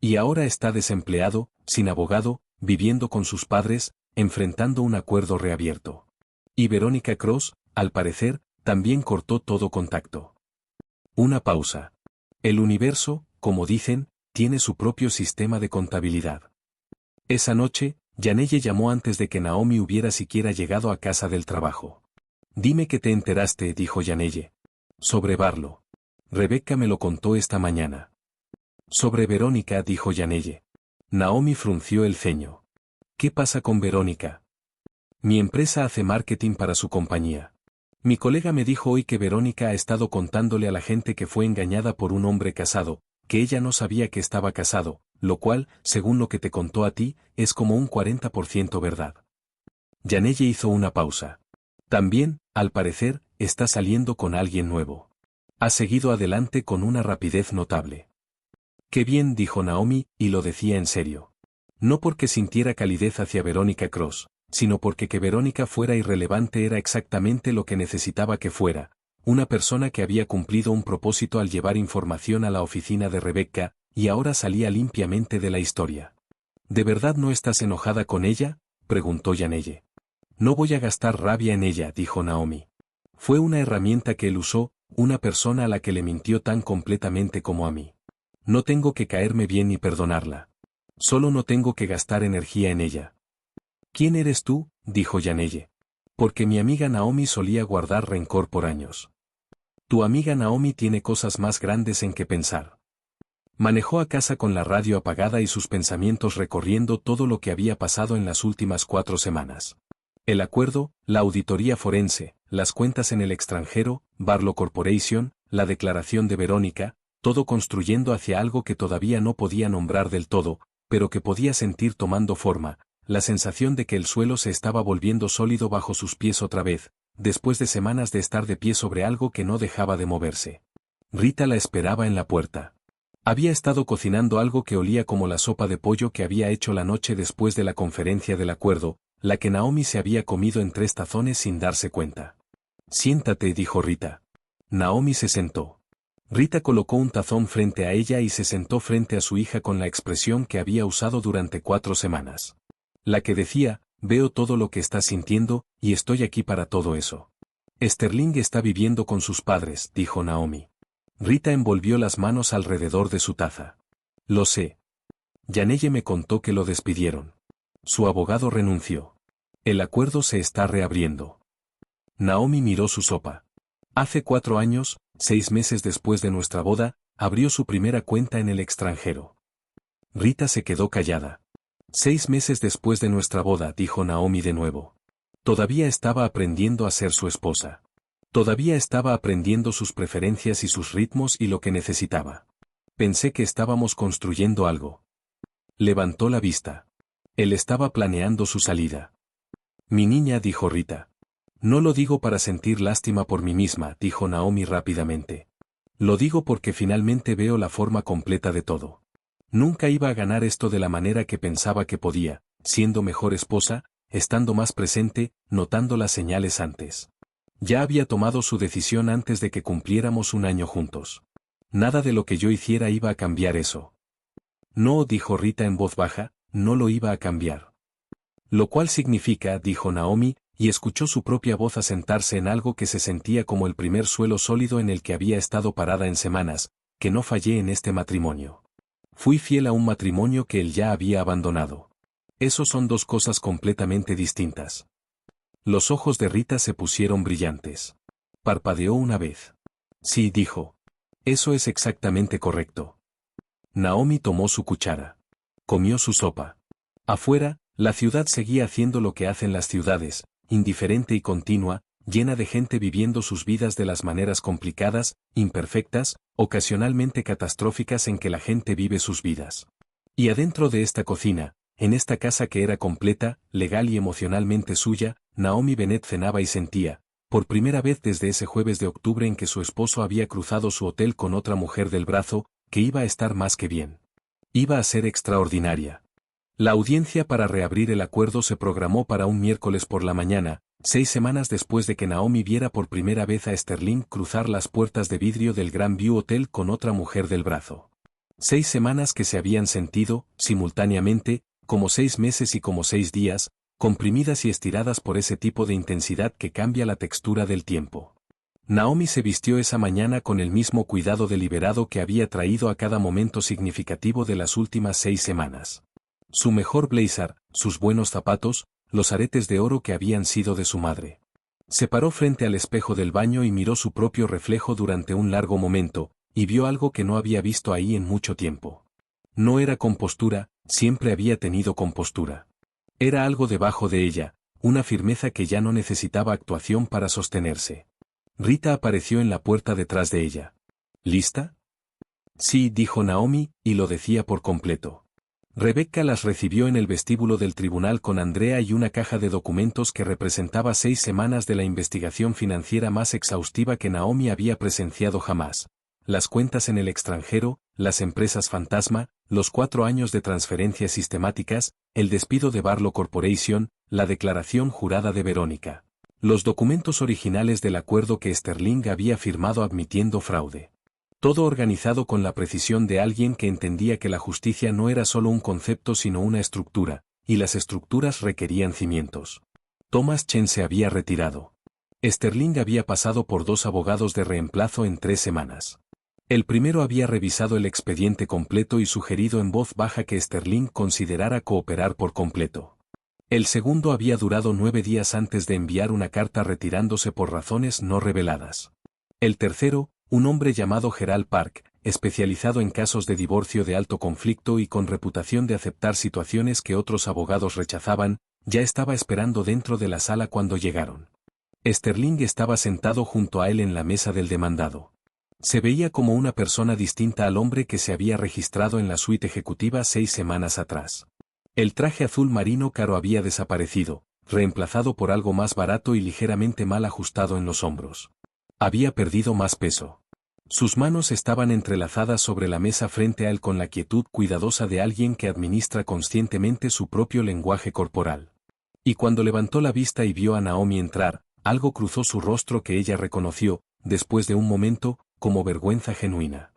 S1: Y ahora está desempleado, sin abogado, viviendo con sus padres, enfrentando un acuerdo reabierto. Y Verónica Cross, al parecer, también cortó todo contacto. Una pausa. El universo, como dicen, tiene su propio sistema de contabilidad. Esa noche, Yanelle llamó antes de que Naomi hubiera siquiera llegado a casa del trabajo. Dime que te enteraste, dijo Yanelle. Sobre Barlow. Rebecca me lo contó esta mañana. Sobre Verónica, dijo Yanelle. Naomi frunció el ceño. ¿Qué pasa con Verónica? Mi empresa hace marketing para su compañía. Mi colega me dijo hoy que Verónica ha estado contándole a la gente que fue engañada por un hombre casado, que ella no sabía que estaba casado, lo cual, según lo que te contó a ti, es como un 40% verdad. Yanelle hizo una pausa. También, al parecer, está saliendo con alguien nuevo. Ha seguido adelante con una rapidez notable. Qué bien, dijo Naomi, y lo decía en serio. No porque sintiera calidez hacia Verónica Cross, sino porque que Verónica fuera irrelevante era exactamente lo que necesitaba que fuera, una persona que había cumplido un propósito al llevar información a la oficina de Rebecca, y ahora salía limpiamente de la historia. ¿De verdad no estás enojada con ella?, preguntó Yanelle. No voy a gastar rabia en ella, dijo Naomi. Fue una herramienta que él usó, una persona a la que le mintió tan completamente como a mí. No tengo que caerme bien ni perdonarla. Solo no tengo que gastar energía en ella. ¿Quién eres tú?, dijo Yanelle. Porque mi amiga Naomi solía guardar rencor por años. Tu amiga Naomi tiene cosas más grandes en que pensar. Manejó a casa con la radio apagada y sus pensamientos recorriendo todo lo que había pasado en las últimas 4 semanas. El acuerdo, la auditoría forense, las cuentas en el extranjero, Barlow Corporation, la declaración de Verónica, todo construyendo hacia algo que todavía no podía nombrar del todo, pero que podía sentir tomando forma, la sensación de que el suelo se estaba volviendo sólido bajo sus pies otra vez, después de semanas de estar de pie sobre algo que no dejaba de moverse. Rita la esperaba en la puerta. Había estado cocinando algo que olía como la sopa de pollo que había hecho la noche después de la conferencia del acuerdo, la que Naomi se había comido en 3 tazones sin darse cuenta. Siéntate, dijo Rita. Naomi se sentó. Rita colocó un tazón frente a ella y se sentó frente a su hija con la expresión que había usado durante 4 semanas. La que decía, veo todo lo que estás sintiendo, y estoy aquí para todo eso. Sterling está viviendo con sus padres, dijo Naomi. Rita envolvió las manos alrededor de su taza. Lo sé. Yanelle me contó que lo despidieron. Su abogado renunció. El acuerdo se está reabriendo. Naomi miró su sopa. Hace 4 años, 6 meses después de nuestra boda, abrió su primera cuenta en el extranjero. Rita se quedó callada. 6 meses después de nuestra boda, dijo Naomi de nuevo. Todavía estaba aprendiendo a ser su esposa. Todavía estaba aprendiendo sus preferencias y sus ritmos y lo que necesitaba. Pensé que estábamos construyendo algo. Levantó la vista. Él estaba planeando su salida. Mi niña, dijo Rita. No lo digo para sentir lástima por mí misma, dijo Naomi rápidamente. Lo digo porque finalmente veo la forma completa de todo. Nunca iba a ganar esto de la manera que pensaba que podía, siendo mejor esposa, estando más presente, notando las señales antes. Ya había tomado su decisión antes de que cumpliéramos 1 año juntos. Nada de lo que yo hiciera iba a cambiar eso. No, dijo Rita en voz baja, no lo iba a cambiar. Lo cual significa, dijo Naomi, y escuchó su propia voz asentarse en algo que se sentía como el primer suelo sólido en el que había estado parada en semanas, que no fallé en este matrimonio. Fui fiel a un matrimonio que él ya había abandonado. Eso son 2 cosas completamente distintas. Los ojos de Rita se pusieron brillantes. Parpadeó una vez. Sí, dijo. Eso es exactamente correcto. Naomi tomó su cuchara. Comió su sopa. Afuera, la ciudad seguía haciendo lo que hacen las ciudades, indiferente y continua, llena de gente viviendo sus vidas de las maneras complicadas, imperfectas, ocasionalmente catastróficas en que la gente vive sus vidas. Y adentro de esta cocina, en esta casa que era completa, legal y emocionalmente suya, Naomi Bennett cenaba y sentía, por primera vez desde ese jueves de octubre en que su esposo había cruzado su hotel con otra mujer del brazo, que iba a estar más que bien. Iba a ser extraordinaria. La audiencia para reabrir el acuerdo se programó para un miércoles por la mañana, 6 semanas después de que Naomi viera por primera vez a Sterling cruzar las puertas de vidrio del Grand View Hotel con otra mujer del brazo. 6 semanas que se habían sentido, simultáneamente, como 6 meses y como 6 días, comprimidas y estiradas por ese tipo de intensidad que cambia la textura del tiempo. Naomi se vistió esa mañana con el mismo cuidado deliberado que había traído a cada momento significativo de las últimas 6 semanas. Su mejor blazer, sus buenos zapatos, los aretes de oro que habían sido de su madre. Se paró frente al espejo del baño y miró su propio reflejo durante un largo momento, y vio algo que no había visto ahí en mucho tiempo. No era compostura, siempre había tenido compostura. Era algo debajo de ella, una firmeza que ya no necesitaba actuación para sostenerse. Rita apareció en la puerta detrás de ella. ¿Lista? Sí, dijo Naomi, y lo decía por completo. Rebecca las recibió en el vestíbulo del tribunal con Andrea y una caja de documentos que representaba 6 semanas de la investigación financiera más exhaustiva que Naomi había presenciado jamás. Las cuentas en el extranjero, las empresas fantasma, los 4 años de transferencias sistemáticas, el despido de Barlow Corporation, la declaración jurada de Verónica. Los documentos originales del acuerdo que Sterling había firmado admitiendo fraude. Todo organizado con la precisión de alguien que entendía que la justicia no era solo un concepto sino una estructura, y las estructuras requerían cimientos. Thomas Chen se había retirado. Sterling había pasado por 2 abogados de reemplazo en 3 semanas. El primero había revisado el expediente completo y sugerido en voz baja que Sterling considerara cooperar por completo. El segundo había durado 9 días antes de enviar una carta retirándose por razones no reveladas. El tercero, un hombre llamado Gerald Park, especializado en casos de divorcio de alto conflicto y con reputación de aceptar situaciones que otros abogados rechazaban, ya estaba esperando dentro de la sala cuando llegaron. Sterling estaba sentado junto a él en la mesa del demandado. Se veía como una persona distinta al hombre que se había registrado en la suite ejecutiva 6 semanas atrás. El traje azul marino caro había desaparecido, reemplazado por algo más barato y ligeramente mal ajustado en los hombros. Había perdido más peso. Sus manos estaban entrelazadas sobre la mesa frente a él con la quietud cuidadosa de alguien que administra conscientemente su propio lenguaje corporal. Y cuando levantó la vista y vio a Naomi entrar, algo cruzó su rostro que ella reconoció, después de un momento, como vergüenza genuina.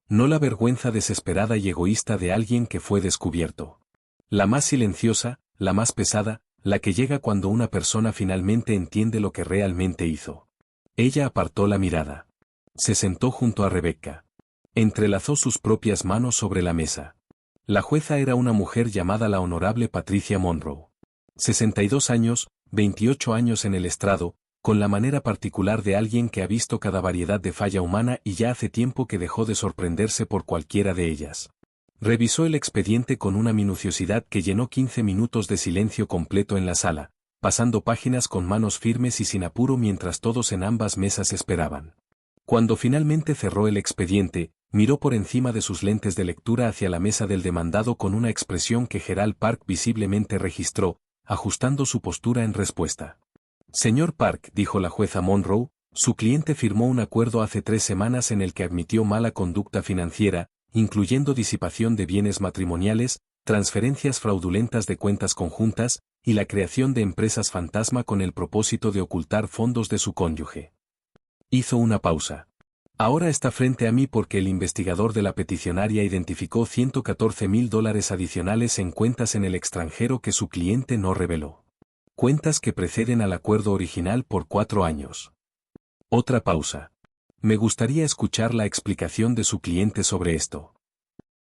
S1: No la vergüenza desesperada y egoísta de alguien que fue descubierto. La más silenciosa, la más pesada, la que llega cuando una persona finalmente entiende lo que realmente hizo. Ella apartó la mirada. Se sentó junto a Rebecca. Entrelazó sus propias manos sobre la mesa. La jueza era una mujer llamada la Honorable Patricia Monroe. 62 años, 28 años en el estrado, con la manera particular de alguien que ha visto cada variedad de falla humana y ya hace tiempo que dejó de sorprenderse por cualquiera de ellas. Revisó el expediente con una minuciosidad que llenó 15 minutos de silencio completo en la sala, pasando páginas con manos firmes y sin apuro mientras todos en ambas mesas esperaban. Cuando finalmente cerró el expediente, miró por encima de sus lentes de lectura hacia la mesa del demandado con una expresión que Gerald Park visiblemente registró, ajustando su postura en respuesta. Señor Park, dijo la jueza Monroe, su cliente firmó un acuerdo hace 3 semanas en el que admitió mala conducta financiera, incluyendo disipación de bienes matrimoniales, transferencias fraudulentas de cuentas conjuntas, y la creación de empresas fantasma con el propósito de ocultar fondos de su cónyuge. Hizo una pausa. Ahora está frente a mí porque el investigador de la peticionaria identificó $114,000 adicionales en cuentas en el extranjero que su cliente no reveló. Cuentas que preceden al acuerdo original por 4 años. Otra pausa. Me gustaría escuchar la explicación de su cliente sobre esto.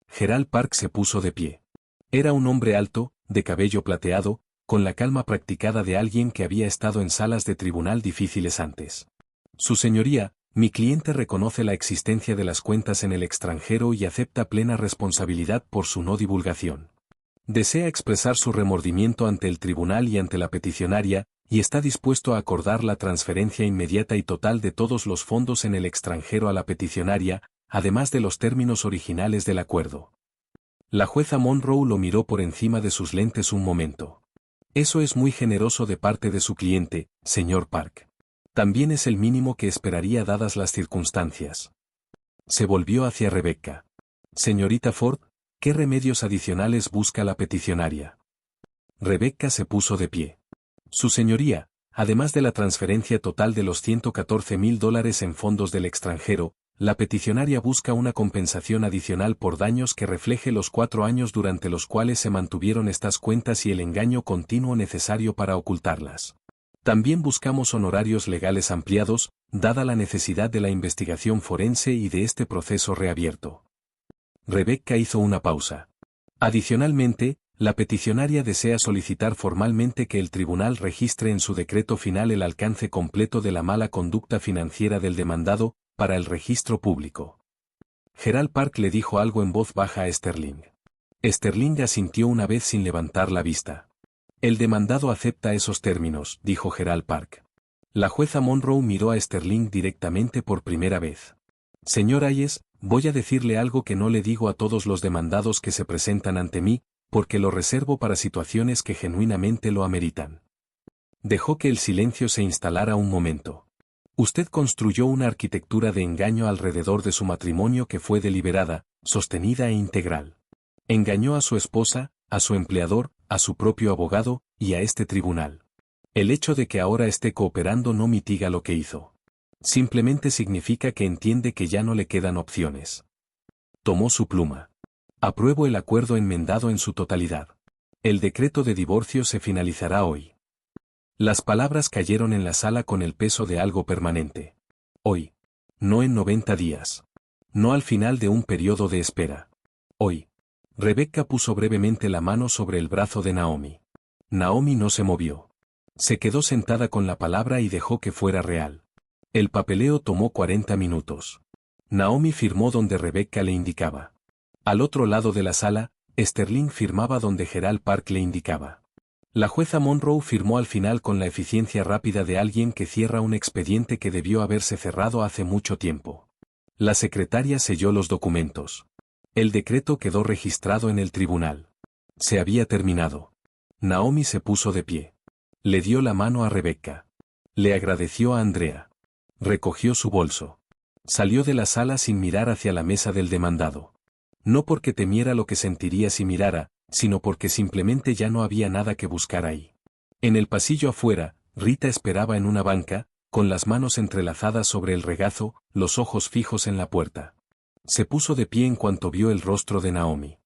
S1: Gerald Park se puso de pie. Era un hombre alto, de cabello plateado, con la calma practicada de alguien que había estado en salas de tribunal difíciles antes. Su señoría, mi cliente reconoce la existencia de las cuentas en el extranjero y acepta plena responsabilidad por su no divulgación. Desea expresar su remordimiento ante el tribunal y ante la peticionaria, y está dispuesto a acordar la transferencia inmediata y total de todos los fondos en el extranjero a la peticionaria, además de los términos originales del acuerdo. La jueza Monroe lo miró por encima de sus lentes un momento. Eso es muy generoso de parte de su cliente, señor Park. También es el mínimo que esperaría dadas las circunstancias. Se volvió hacia Rebecca. Señorita Ford, ¿qué remedios adicionales busca la peticionaria? Rebecca se puso de pie. Su señoría, además de la transferencia total de los $114,000 en fondos del extranjero, la peticionaria busca una compensación adicional por daños que refleje los 4 años durante los cuales se mantuvieron estas cuentas y el engaño continuo necesario para ocultarlas. También buscamos honorarios legales ampliados, dada la necesidad de la investigación forense y de este proceso reabierto. Rebecca hizo una pausa. Adicionalmente, la peticionaria desea solicitar formalmente que el tribunal registre en su decreto final el alcance completo de la mala conducta financiera del demandado, para el registro público. Gerald Park le dijo algo en voz baja a Sterling. Sterling asintió una vez sin levantar la vista. El demandado acepta esos términos, dijo Gerald Park. La jueza Monroe miró a Sterling directamente por primera vez. Señor Hayes, voy a decirle algo que no le digo a todos los demandados que se presentan ante mí, porque lo reservo para situaciones que genuinamente lo ameritan. Dejó que el silencio se instalara un momento. Usted construyó una arquitectura de engaño alrededor de su matrimonio que fue deliberada, sostenida e integral. Engañó a su esposa, a su empleador, a su propio abogado, y a este tribunal. El hecho de que ahora esté cooperando no mitiga lo que hizo. Simplemente significa que entiende que ya no le quedan opciones. Tomó su pluma. Apruebo el acuerdo enmendado en su totalidad. El decreto de divorcio se finalizará hoy. Las palabras cayeron en la sala con el peso de algo permanente. Hoy. No en 90 días. No al final de un periodo de espera. Hoy. Rebecca puso brevemente la mano sobre el brazo de Naomi. Naomi no se movió. Se quedó sentada con la palabra y dejó que fuera real. El papeleo tomó 40 minutos. Naomi firmó donde Rebecca le indicaba. Al otro lado de la sala, Sterling firmaba donde Gerald Park le indicaba. La jueza Monroe firmó al final con la eficiencia rápida de alguien que cierra un expediente que debió haberse cerrado hace mucho tiempo. La secretaria selló los documentos. El decreto quedó registrado en el tribunal. Se había terminado. Naomi se puso de pie. Le dio la mano a Rebecca. Le agradeció a Andrea. Recogió su bolso. Salió de la sala sin mirar hacia la mesa del demandado. No porque temiera lo que sentiría si mirara, sino porque simplemente ya no había nada que buscar ahí. En el pasillo afuera, Rita esperaba en una banca, con las manos entrelazadas sobre el regazo, los ojos fijos en la puerta. Se puso de pie en cuanto vio el rostro de Naomi.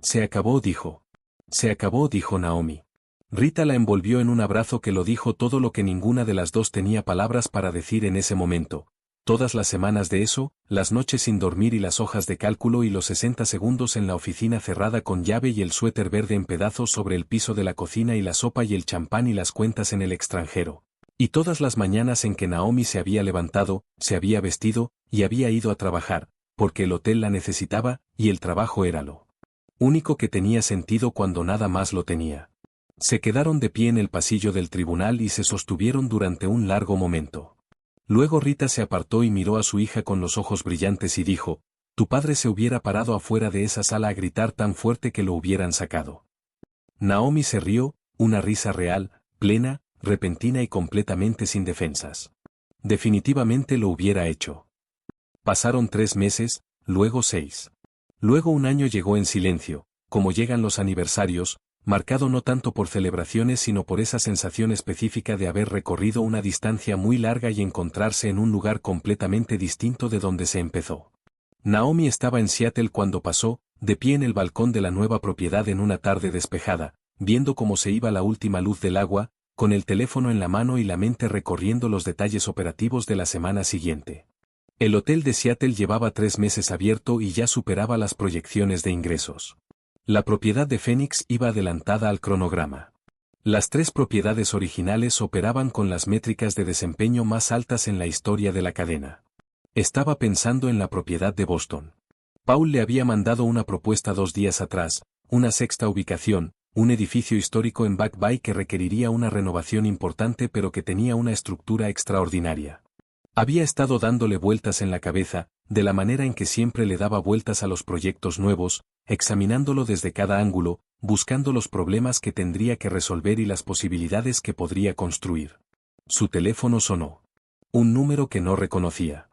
S1: Se acabó, dijo. Se acabó, dijo Naomi. Rita la envolvió en un abrazo que lo dijo todo lo que ninguna de las dos tenía palabras para decir en ese momento. Todas las semanas de eso, las noches sin dormir y las hojas de cálculo y los 60 segundos en la oficina cerrada con llave y el suéter verde en pedazos sobre el piso de la cocina y la sopa y el champán y las cuentas en el extranjero. Y todas las mañanas en que Naomi se había levantado, se había vestido, y había ido a trabajar, porque el hotel la necesitaba, y el trabajo era lo único que tenía sentido cuando nada más lo tenía. Se quedaron de pie en el pasillo del tribunal y se sostuvieron durante un largo momento. Luego Rita se apartó y miró a su hija con los ojos brillantes y dijo, tu padre se hubiera parado afuera de esa sala a gritar tan fuerte que lo hubieran sacado. Naomi se rió, una risa real, plena, repentina y completamente sin defensas. Definitivamente lo hubiera hecho. Pasaron 3 meses, luego 6. Luego un año llegó en silencio, como llegan los aniversarios, marcado no tanto por celebraciones sino por esa sensación específica de haber recorrido una distancia muy larga y encontrarse en un lugar completamente distinto de donde se empezó. Naomi estaba en Seattle cuando pasó, de pie en el balcón de la nueva propiedad en una tarde despejada, viendo cómo se iba la última luz del agua, con el teléfono en la mano y la mente recorriendo los detalles operativos de la semana siguiente. El hotel de Seattle llevaba 3 meses abierto y ya superaba las proyecciones de ingresos. La propiedad de Phoenix iba adelantada al cronograma. Las 3 propiedades originales operaban con las métricas de desempeño más altas en la historia de la cadena. Estaba pensando en la propiedad de Boston. Paul le había mandado una propuesta 2 días atrás, una 6ª ubicación, un edificio histórico en Back Bay que requeriría una renovación importante pero que tenía una estructura extraordinaria. Había estado dándole vueltas en la cabeza, de la manera en que siempre le daba vueltas a los proyectos nuevos, examinándolo desde cada ángulo, buscando los problemas que tendría que resolver y las posibilidades que podría construir. Su teléfono sonó. Un número que no reconocía.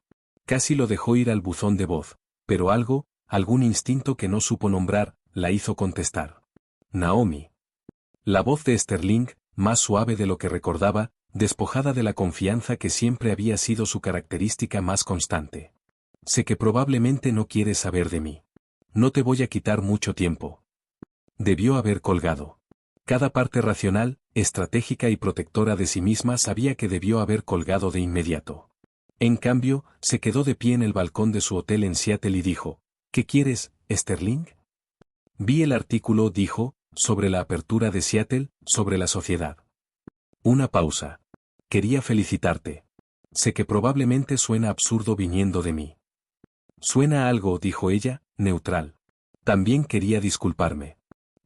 S1: Casi lo dejó ir al buzón de voz, pero algo, algún instinto que no supo nombrar, la hizo contestar. Naomi. La voz de Sterling, más suave de lo que recordaba, despojada de la confianza que siempre había sido su característica más constante. Sé que probablemente no quieres saber de mí. No te voy a quitar mucho tiempo. Debió haber colgado. Cada parte racional, estratégica y protectora de sí misma sabía que debió haber colgado de inmediato. En cambio, se quedó de pie en el balcón de su hotel en Seattle y dijo, ¿qué quieres, Sterling? Vi el artículo, dijo, sobre la apertura de Seattle, sobre la sociedad. Una pausa. Quería felicitarte. Sé que probablemente suena absurdo viniendo de mí. Suena algo, dijo ella, neutral. También quería disculparme.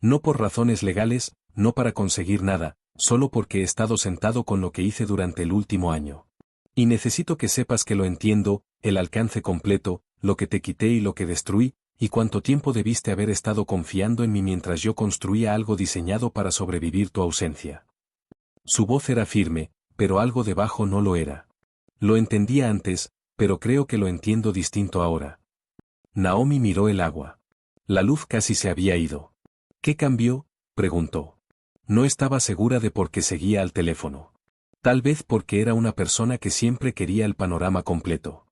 S1: No por razones legales, no para conseguir nada, solo porque he estado sentado con lo que hice durante el último año. Y necesito que sepas que lo entiendo, el alcance completo, lo que te quité y lo que destruí, y cuánto tiempo debiste haber estado confiando en mí mientras yo construía algo diseñado para sobrevivir tu ausencia. Su voz era firme, pero algo debajo no lo era. Lo entendía antes, pero creo que lo entiendo distinto ahora. Naomi miró el agua. La luz casi se había ido. ¿Qué cambió?, preguntó. No estaba segura de por qué seguía al teléfono. Tal vez porque era una persona que siempre quería el panorama completo.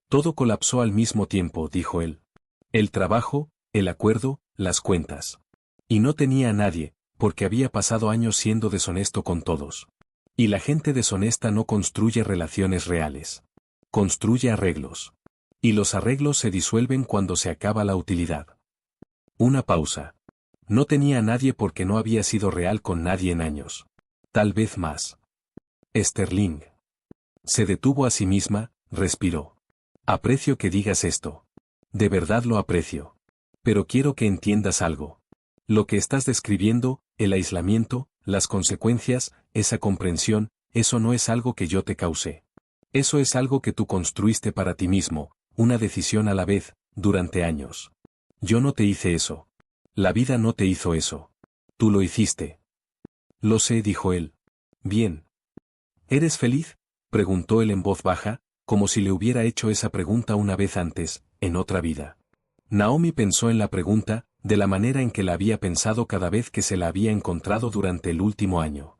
S1: Todo colapsó al mismo tiempo, dijo él. El trabajo, el acuerdo, las cuentas. Y no tenía a nadie, porque había pasado años siendo deshonesto con todos. Y la gente deshonesta no construye relaciones reales. Construye arreglos. Y los arreglos se disuelven cuando se acaba la utilidad. Una pausa. No tenía a nadie porque no había sido real con nadie en años. Tal vez más. Sterling. Se detuvo a sí misma, respiró. Aprecio que digas esto. De verdad lo aprecio. Pero quiero que entiendas algo. Lo que estás describiendo, el aislamiento, las consecuencias, esa comprensión, eso no es algo que yo te causé. Eso es algo que tú construiste para ti mismo, una decisión a la vez, durante años. Yo no te hice eso. La vida no te hizo eso. Tú lo hiciste. Lo sé, dijo él. Bien. ¿Eres feliz?, preguntó él en voz baja, como si le hubiera hecho esa pregunta una vez antes, en otra vida. Naomi pensó en la pregunta, de la manera en que la había pensado cada vez que se la había encontrado durante el último año.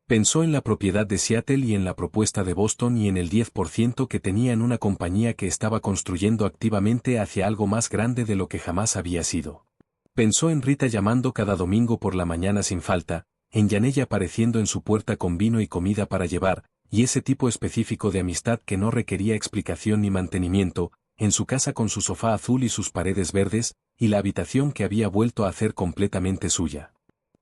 S1: Pensó en la propiedad de Seattle y en la propuesta de Boston y en el 10% que tenía en una compañía que estaba construyendo activamente hacia algo más grande de lo que jamás había sido. Pensó en Rita llamando cada domingo por la mañana sin falta, en Yanella apareciendo en su puerta con vino y comida para llevar, y ese tipo específico de amistad que no requería explicación ni mantenimiento, en su casa con su sofá azul y sus paredes verdes, y la habitación que había vuelto a hacer completamente suya.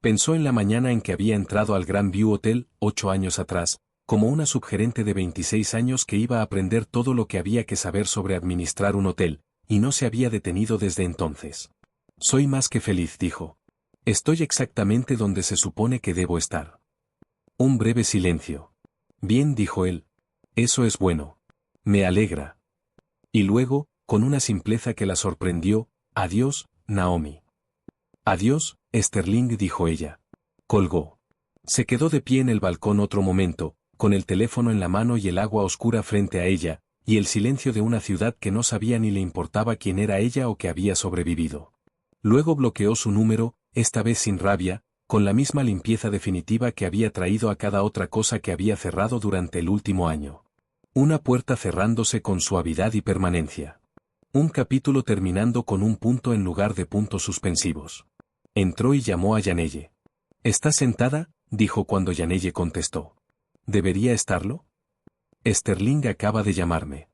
S1: Pensó en la mañana en que había entrado al Grand View Hotel, 8 años atrás, como una subgerente de 26 años que iba a aprender todo lo que había que saber sobre administrar un hotel, y no se había detenido desde entonces. Soy más que feliz, dijo. Estoy exactamente donde se supone que debo estar. Un breve silencio. Bien, dijo él. Eso es bueno. Me alegra. Y luego, con una simpleza que la sorprendió, adiós, Naomi. Adiós, Sterling, dijo ella. Colgó. Se quedó de pie en el balcón otro momento, con el teléfono en la mano y el agua oscura frente a ella, y el silencio de una ciudad que no sabía ni le importaba quién era ella o que había sobrevivido. Luego bloqueó su número, esta vez sin rabia, con la misma limpieza definitiva que había traído a cada otra cosa que había cerrado durante el último año. Una puerta cerrándose con suavidad y permanencia. Un capítulo terminando con un punto en lugar de puntos suspensivos. Entró y llamó a Yanelle. ¿Estás sentada?, dijo cuando Yanelle contestó. ¿Debería estarlo? Sterling acaba de llamarme.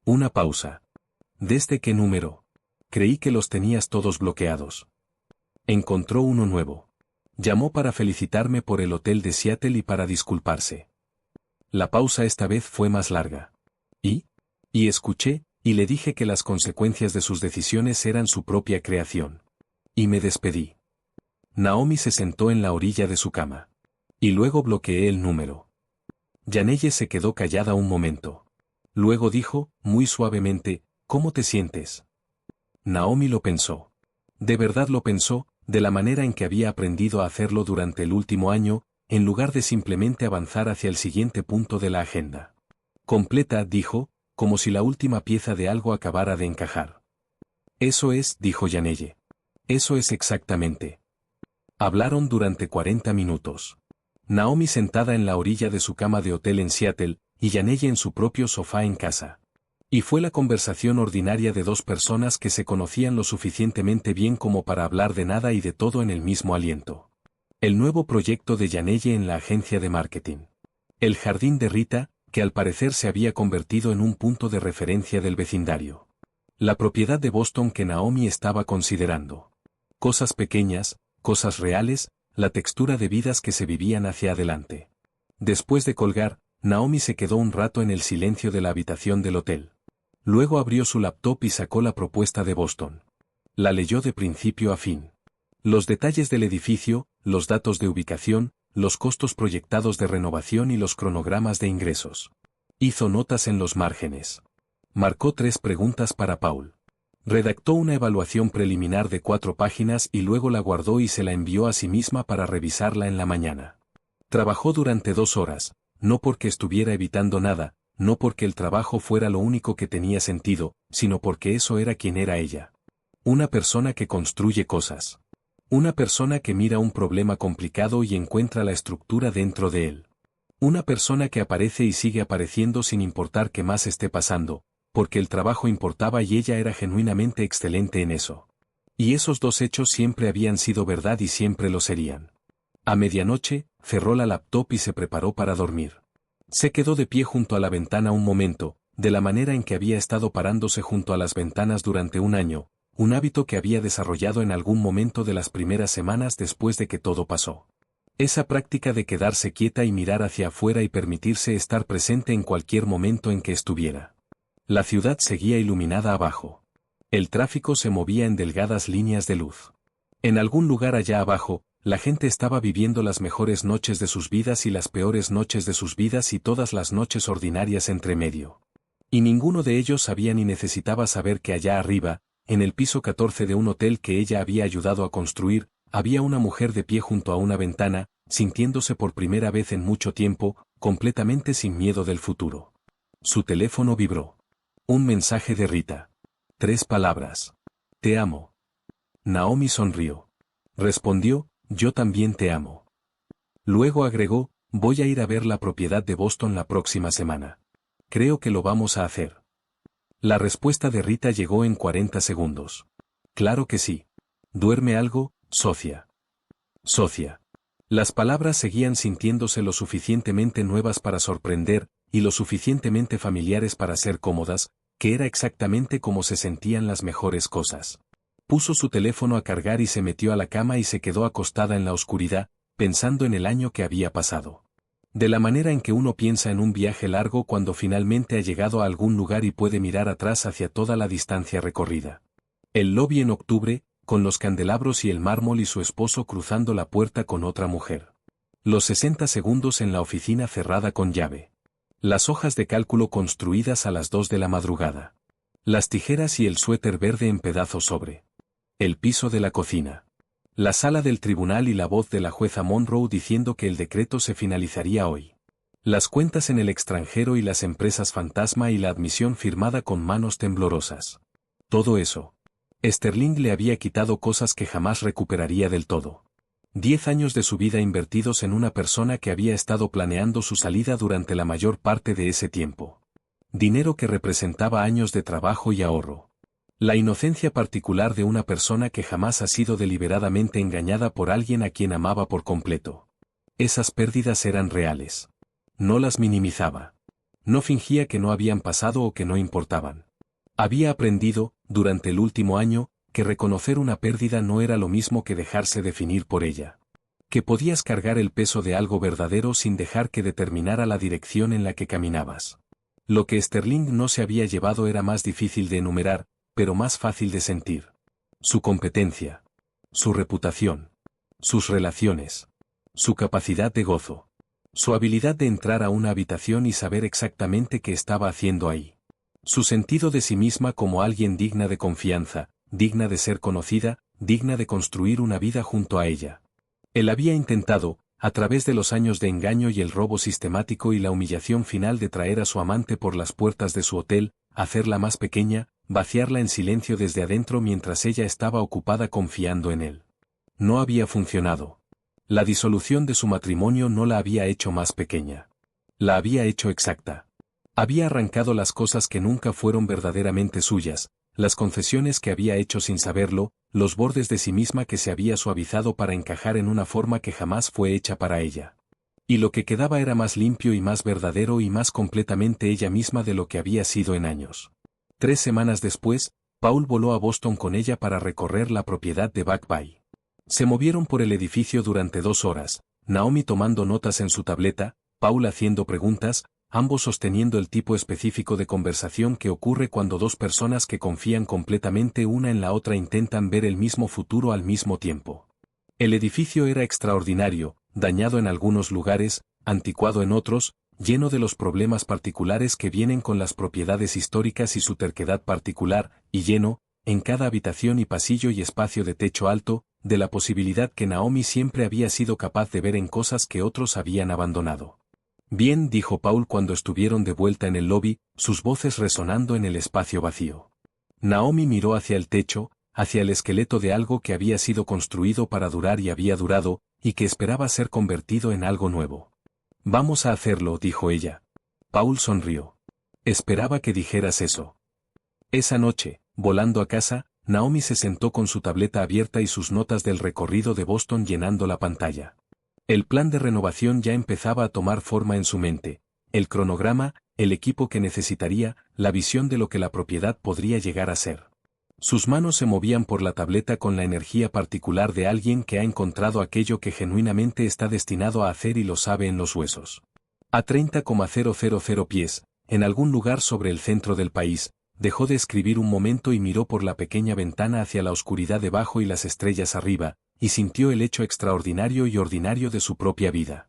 S1: Una pausa. ¿Desde qué número? Creí que los tenías todos bloqueados. Encontró uno nuevo. Llamó para felicitarme por el hotel de Seattle y para disculparse. La pausa esta vez fue más larga. Y escuché, y le dije que las consecuencias de sus decisiones eran su propia creación. Y me despedí. Naomi se sentó en la orilla de su cama. Y luego bloqueé el número. Yanelle se quedó callada un momento. Luego dijo, muy suavemente, ¿cómo te sientes? Naomi lo pensó. De verdad lo pensó, de la manera en que había aprendido a hacerlo durante el último año, en lugar de simplemente avanzar hacia el siguiente punto de la agenda. Completa, dijo, como si la última pieza de algo acabara de encajar. Eso es, dijo Yanelle. Eso es exactamente. Hablaron durante 40 minutos. Naomi sentada en la orilla de su cama de hotel en Seattle, y Yaneye en su propio sofá en casa. Y fue la conversación ordinaria de dos personas que se conocían lo suficientemente bien como para hablar de nada y de todo en el mismo aliento. El nuevo proyecto de Yaneye en la agencia de marketing. El jardín de Rita, que al parecer se había convertido en un punto de referencia del vecindario. La propiedad de Boston que Naomi estaba considerando. Cosas pequeñas, cosas reales, la textura de vidas que se vivían hacia adelante. Después de colgar, Naomi se quedó un rato en el silencio de la habitación del hotel. Luego abrió su laptop y sacó la propuesta de Boston. La leyó de principio a fin. Los detalles del edificio, los datos de ubicación, los costos proyectados de renovación y los cronogramas de ingresos. Hizo notas en los márgenes. Marcó 3 preguntas para Paul. Redactó una evaluación preliminar de 4 páginas y luego la guardó y se la envió a sí misma para revisarla en la mañana. Trabajó durante 2 horas, no porque estuviera evitando nada, no porque el trabajo fuera lo único que tenía sentido, sino porque eso era quien era ella. Una persona que construye cosas. Una persona que mira un problema complicado y encuentra la estructura dentro de él. Una persona que aparece y sigue apareciendo sin importar qué más esté pasando, porque el trabajo importaba y ella era genuinamente excelente en eso. Y esos 2 hechos siempre habían sido verdad y siempre lo serían. A medianoche, cerró la laptop y se preparó para dormir. Se quedó de pie junto a la ventana un momento, de la manera en que había estado parándose junto a las ventanas durante un año, un hábito que había desarrollado en algún momento de las primeras semanas después de que todo pasó. Esa práctica de quedarse quieta y mirar hacia afuera y permitirse estar presente en cualquier momento en que estuviera. La ciudad seguía iluminada abajo. El tráfico se movía en delgadas líneas de luz. En algún lugar allá abajo, la gente estaba viviendo las mejores noches de sus vidas y las peores noches de sus vidas y todas las noches ordinarias entre medio. Y ninguno de ellos sabía ni necesitaba saber que allá arriba, en el piso 14 de un hotel que ella había ayudado a construir, había una mujer de pie junto a una ventana, sintiéndose por primera vez en mucho tiempo, completamente sin miedo del futuro. Su teléfono vibró. Un mensaje de Rita. 3 palabras. Te amo. Naomi sonrió. Respondió, yo también te amo. Luego agregó, voy a ir a ver la propiedad de Boston la próxima semana. Creo que lo vamos a hacer. La respuesta de Rita llegó en 40 segundos. Claro que sí. ¿Duerme algo, socia? Socia. Las palabras seguían sintiéndose lo suficientemente nuevas para sorprender, y lo suficientemente familiares para ser cómodas, que era exactamente como se sentían las mejores cosas. Puso su teléfono a cargar y se metió a la cama y se quedó acostada en la oscuridad, pensando en el año que había pasado. De la manera en que uno piensa en un viaje largo cuando finalmente ha llegado a algún lugar y puede mirar atrás hacia toda la distancia recorrida. El lobby en octubre, con los candelabros y el mármol y su esposo cruzando la puerta con otra mujer. Los 60 segundos en la oficina cerrada con llave. Las hojas de cálculo construidas a las 2 de la madrugada. Las tijeras y el suéter verde en pedazos sobre el piso de la cocina. La sala del tribunal y la voz de la jueza Monroe diciendo que el decreto se finalizaría hoy. Las cuentas en el extranjero y las empresas fantasma y la admisión firmada con manos temblorosas. Todo eso. Sterling le había quitado cosas que jamás recuperaría del todo. 10 años de su vida invertidos en una persona que había estado planeando su salida durante la mayor parte de ese tiempo. Dinero que representaba años de trabajo y ahorro. La inocencia particular de una persona que jamás ha sido deliberadamente engañada por alguien a quien amaba por completo. Esas pérdidas eran reales. No las minimizaba. No fingía que no habían pasado o que no importaban. Había aprendido, durante el último año, que reconocer una pérdida no era lo mismo que dejarse definir por ella. Que podías cargar el peso de algo verdadero sin dejar que determinara la dirección en la que caminabas. Lo que Sterling no se había llevado era más difícil de enumerar, pero más fácil de sentir. Su competencia. Su reputación. Sus relaciones. Su capacidad de gozo. Su habilidad de entrar a una habitación y saber exactamente qué estaba haciendo ahí. Su sentido de sí misma como alguien digna de confianza, digna de ser conocida, digna de construir una vida junto a ella. Él había intentado, a través de los años de engaño y el robo sistemático y la humillación final de traer a su amante por las puertas de su hotel, hacerla más pequeña, vaciarla en silencio desde adentro mientras ella estaba ocupada confiando en él. No había funcionado. La disolución de su matrimonio no la había hecho más pequeña. La había hecho exacta. Había arrancado las cosas que nunca fueron verdaderamente suyas, las confesiones que había hecho sin saberlo, los bordes de sí misma que se había suavizado para encajar en una forma que jamás fue hecha para ella. Y lo que quedaba era más limpio y más verdadero y más completamente ella misma de lo que había sido en años. 3 semanas después, Paul voló a Boston con ella para recorrer la propiedad de Back Bay. Se movieron por el edificio durante 2 horas, Naomi tomando notas en su tableta, Paul haciendo preguntas, ambos sosteniendo el tipo específico de conversación que ocurre cuando dos personas que confían completamente una en la otra intentan ver el mismo futuro al mismo tiempo. El edificio era extraordinario, dañado en algunos lugares, anticuado en otros, lleno de los problemas particulares que vienen con las propiedades históricas y su terquedad particular, y lleno, en cada habitación y pasillo y espacio de techo alto, de la posibilidad que Naomi siempre había sido capaz de ver en cosas que otros habían abandonado. Bien, dijo Paul cuando estuvieron de vuelta en el lobby, sus voces resonando en el espacio vacío. Naomi miró hacia el techo, hacia el esqueleto de algo que había sido construido para durar y había durado, y que esperaba ser convertido en algo nuevo. Vamos a hacerlo, dijo ella. Paul sonrió. Esperaba que dijeras eso. Esa noche, volando a casa, Naomi se sentó con su tableta abierta y sus notas del recorrido de Boston llenando la pantalla. El plan de renovación ya empezaba a tomar forma en su mente, el cronograma, el equipo que necesitaría, la visión de lo que la propiedad podría llegar a ser. Sus manos se movían por la tableta con la energía particular de alguien que ha encontrado aquello que genuinamente está destinado a hacer y lo sabe en los huesos. A 30,000 pies, en algún lugar sobre el centro del país, dejó de escribir un momento y miró por la pequeña ventana hacia la oscuridad debajo y las estrellas arriba, y sintió el hecho extraordinario y ordinario de su propia vida.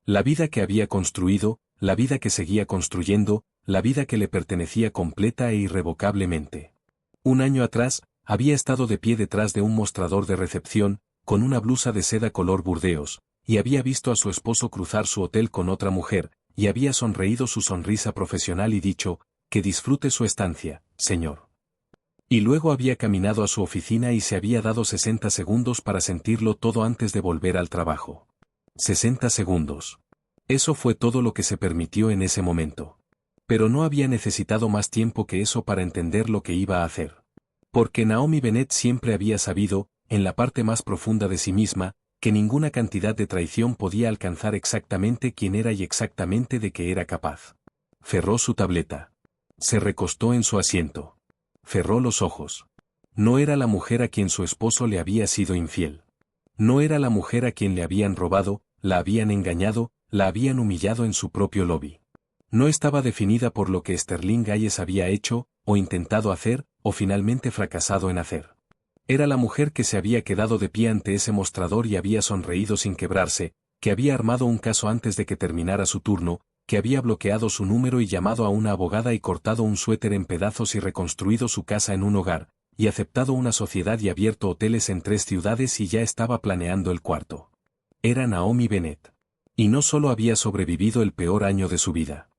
S1: La vida que había construido, la vida que seguía construyendo, la vida que le pertenecía completa e irrevocablemente. Un año atrás, había estado de pie detrás de un mostrador de recepción, con una blusa de seda color burdeos, y había visto a su esposo cruzar su hotel con otra mujer, y había sonreído su sonrisa profesional y dicho, que disfrute su estancia, señor. Y luego había caminado a su oficina y se había dado 60 segundos para sentirlo todo antes de volver al trabajo. 60 segundos. Eso fue todo lo que se permitió en ese momento. Pero no había necesitado más tiempo que eso para entender lo que iba a hacer. Porque Naomi Bennett siempre había sabido, en la parte más profunda de sí misma, que ninguna cantidad de traición podía alcanzar exactamente quién era y exactamente de qué era capaz. Cerró su tableta. Se recostó en su asiento. Cerró los ojos. No era la mujer a quien su esposo le había sido infiel. No era la mujer a quien le habían robado, la habían engañado, la habían humillado en su propio lobby. No estaba definida por lo que Sterling Hayes había hecho, o intentado hacer, o finalmente fracasado en hacer. Era la mujer que se había quedado de pie ante ese mostrador y había sonreído sin quebrarse, que había armado un caso antes de que terminara su turno, que había bloqueado su número y llamado a una abogada y cortado un suéter en pedazos y reconstruido su casa en un hogar, y aceptado una sociedad y abierto hoteles en 3 ciudades y ya estaba planeando el 4. Era Naomi Bennett. Y no solo había sobrevivido el peor año de su vida.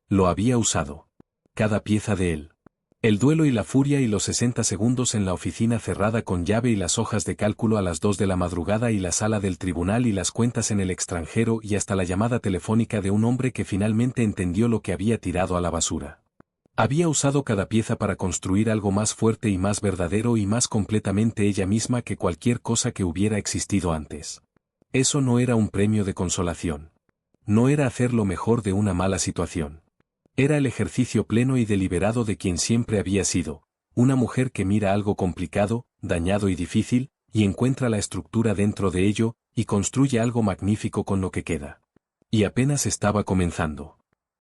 S1: Lo había usado. Cada pieza de él. El duelo y la furia y los 60 segundos en la oficina cerrada con llave y las hojas de cálculo a las 2 de la madrugada y la sala del tribunal y las cuentas en el extranjero y hasta la llamada telefónica de un hombre que finalmente entendió lo que había tirado a la basura. Había usado cada pieza para construir algo más fuerte y más verdadero y más completamente ella misma que cualquier cosa que hubiera existido antes. Eso no era un premio de consolación. No era hacer lo mejor de una mala situación. Era el ejercicio pleno y deliberado de quien siempre había sido, una mujer que mira algo complicado, dañado y difícil, y encuentra la estructura dentro de ello, y construye algo magnífico con lo que queda. Y apenas estaba comenzando.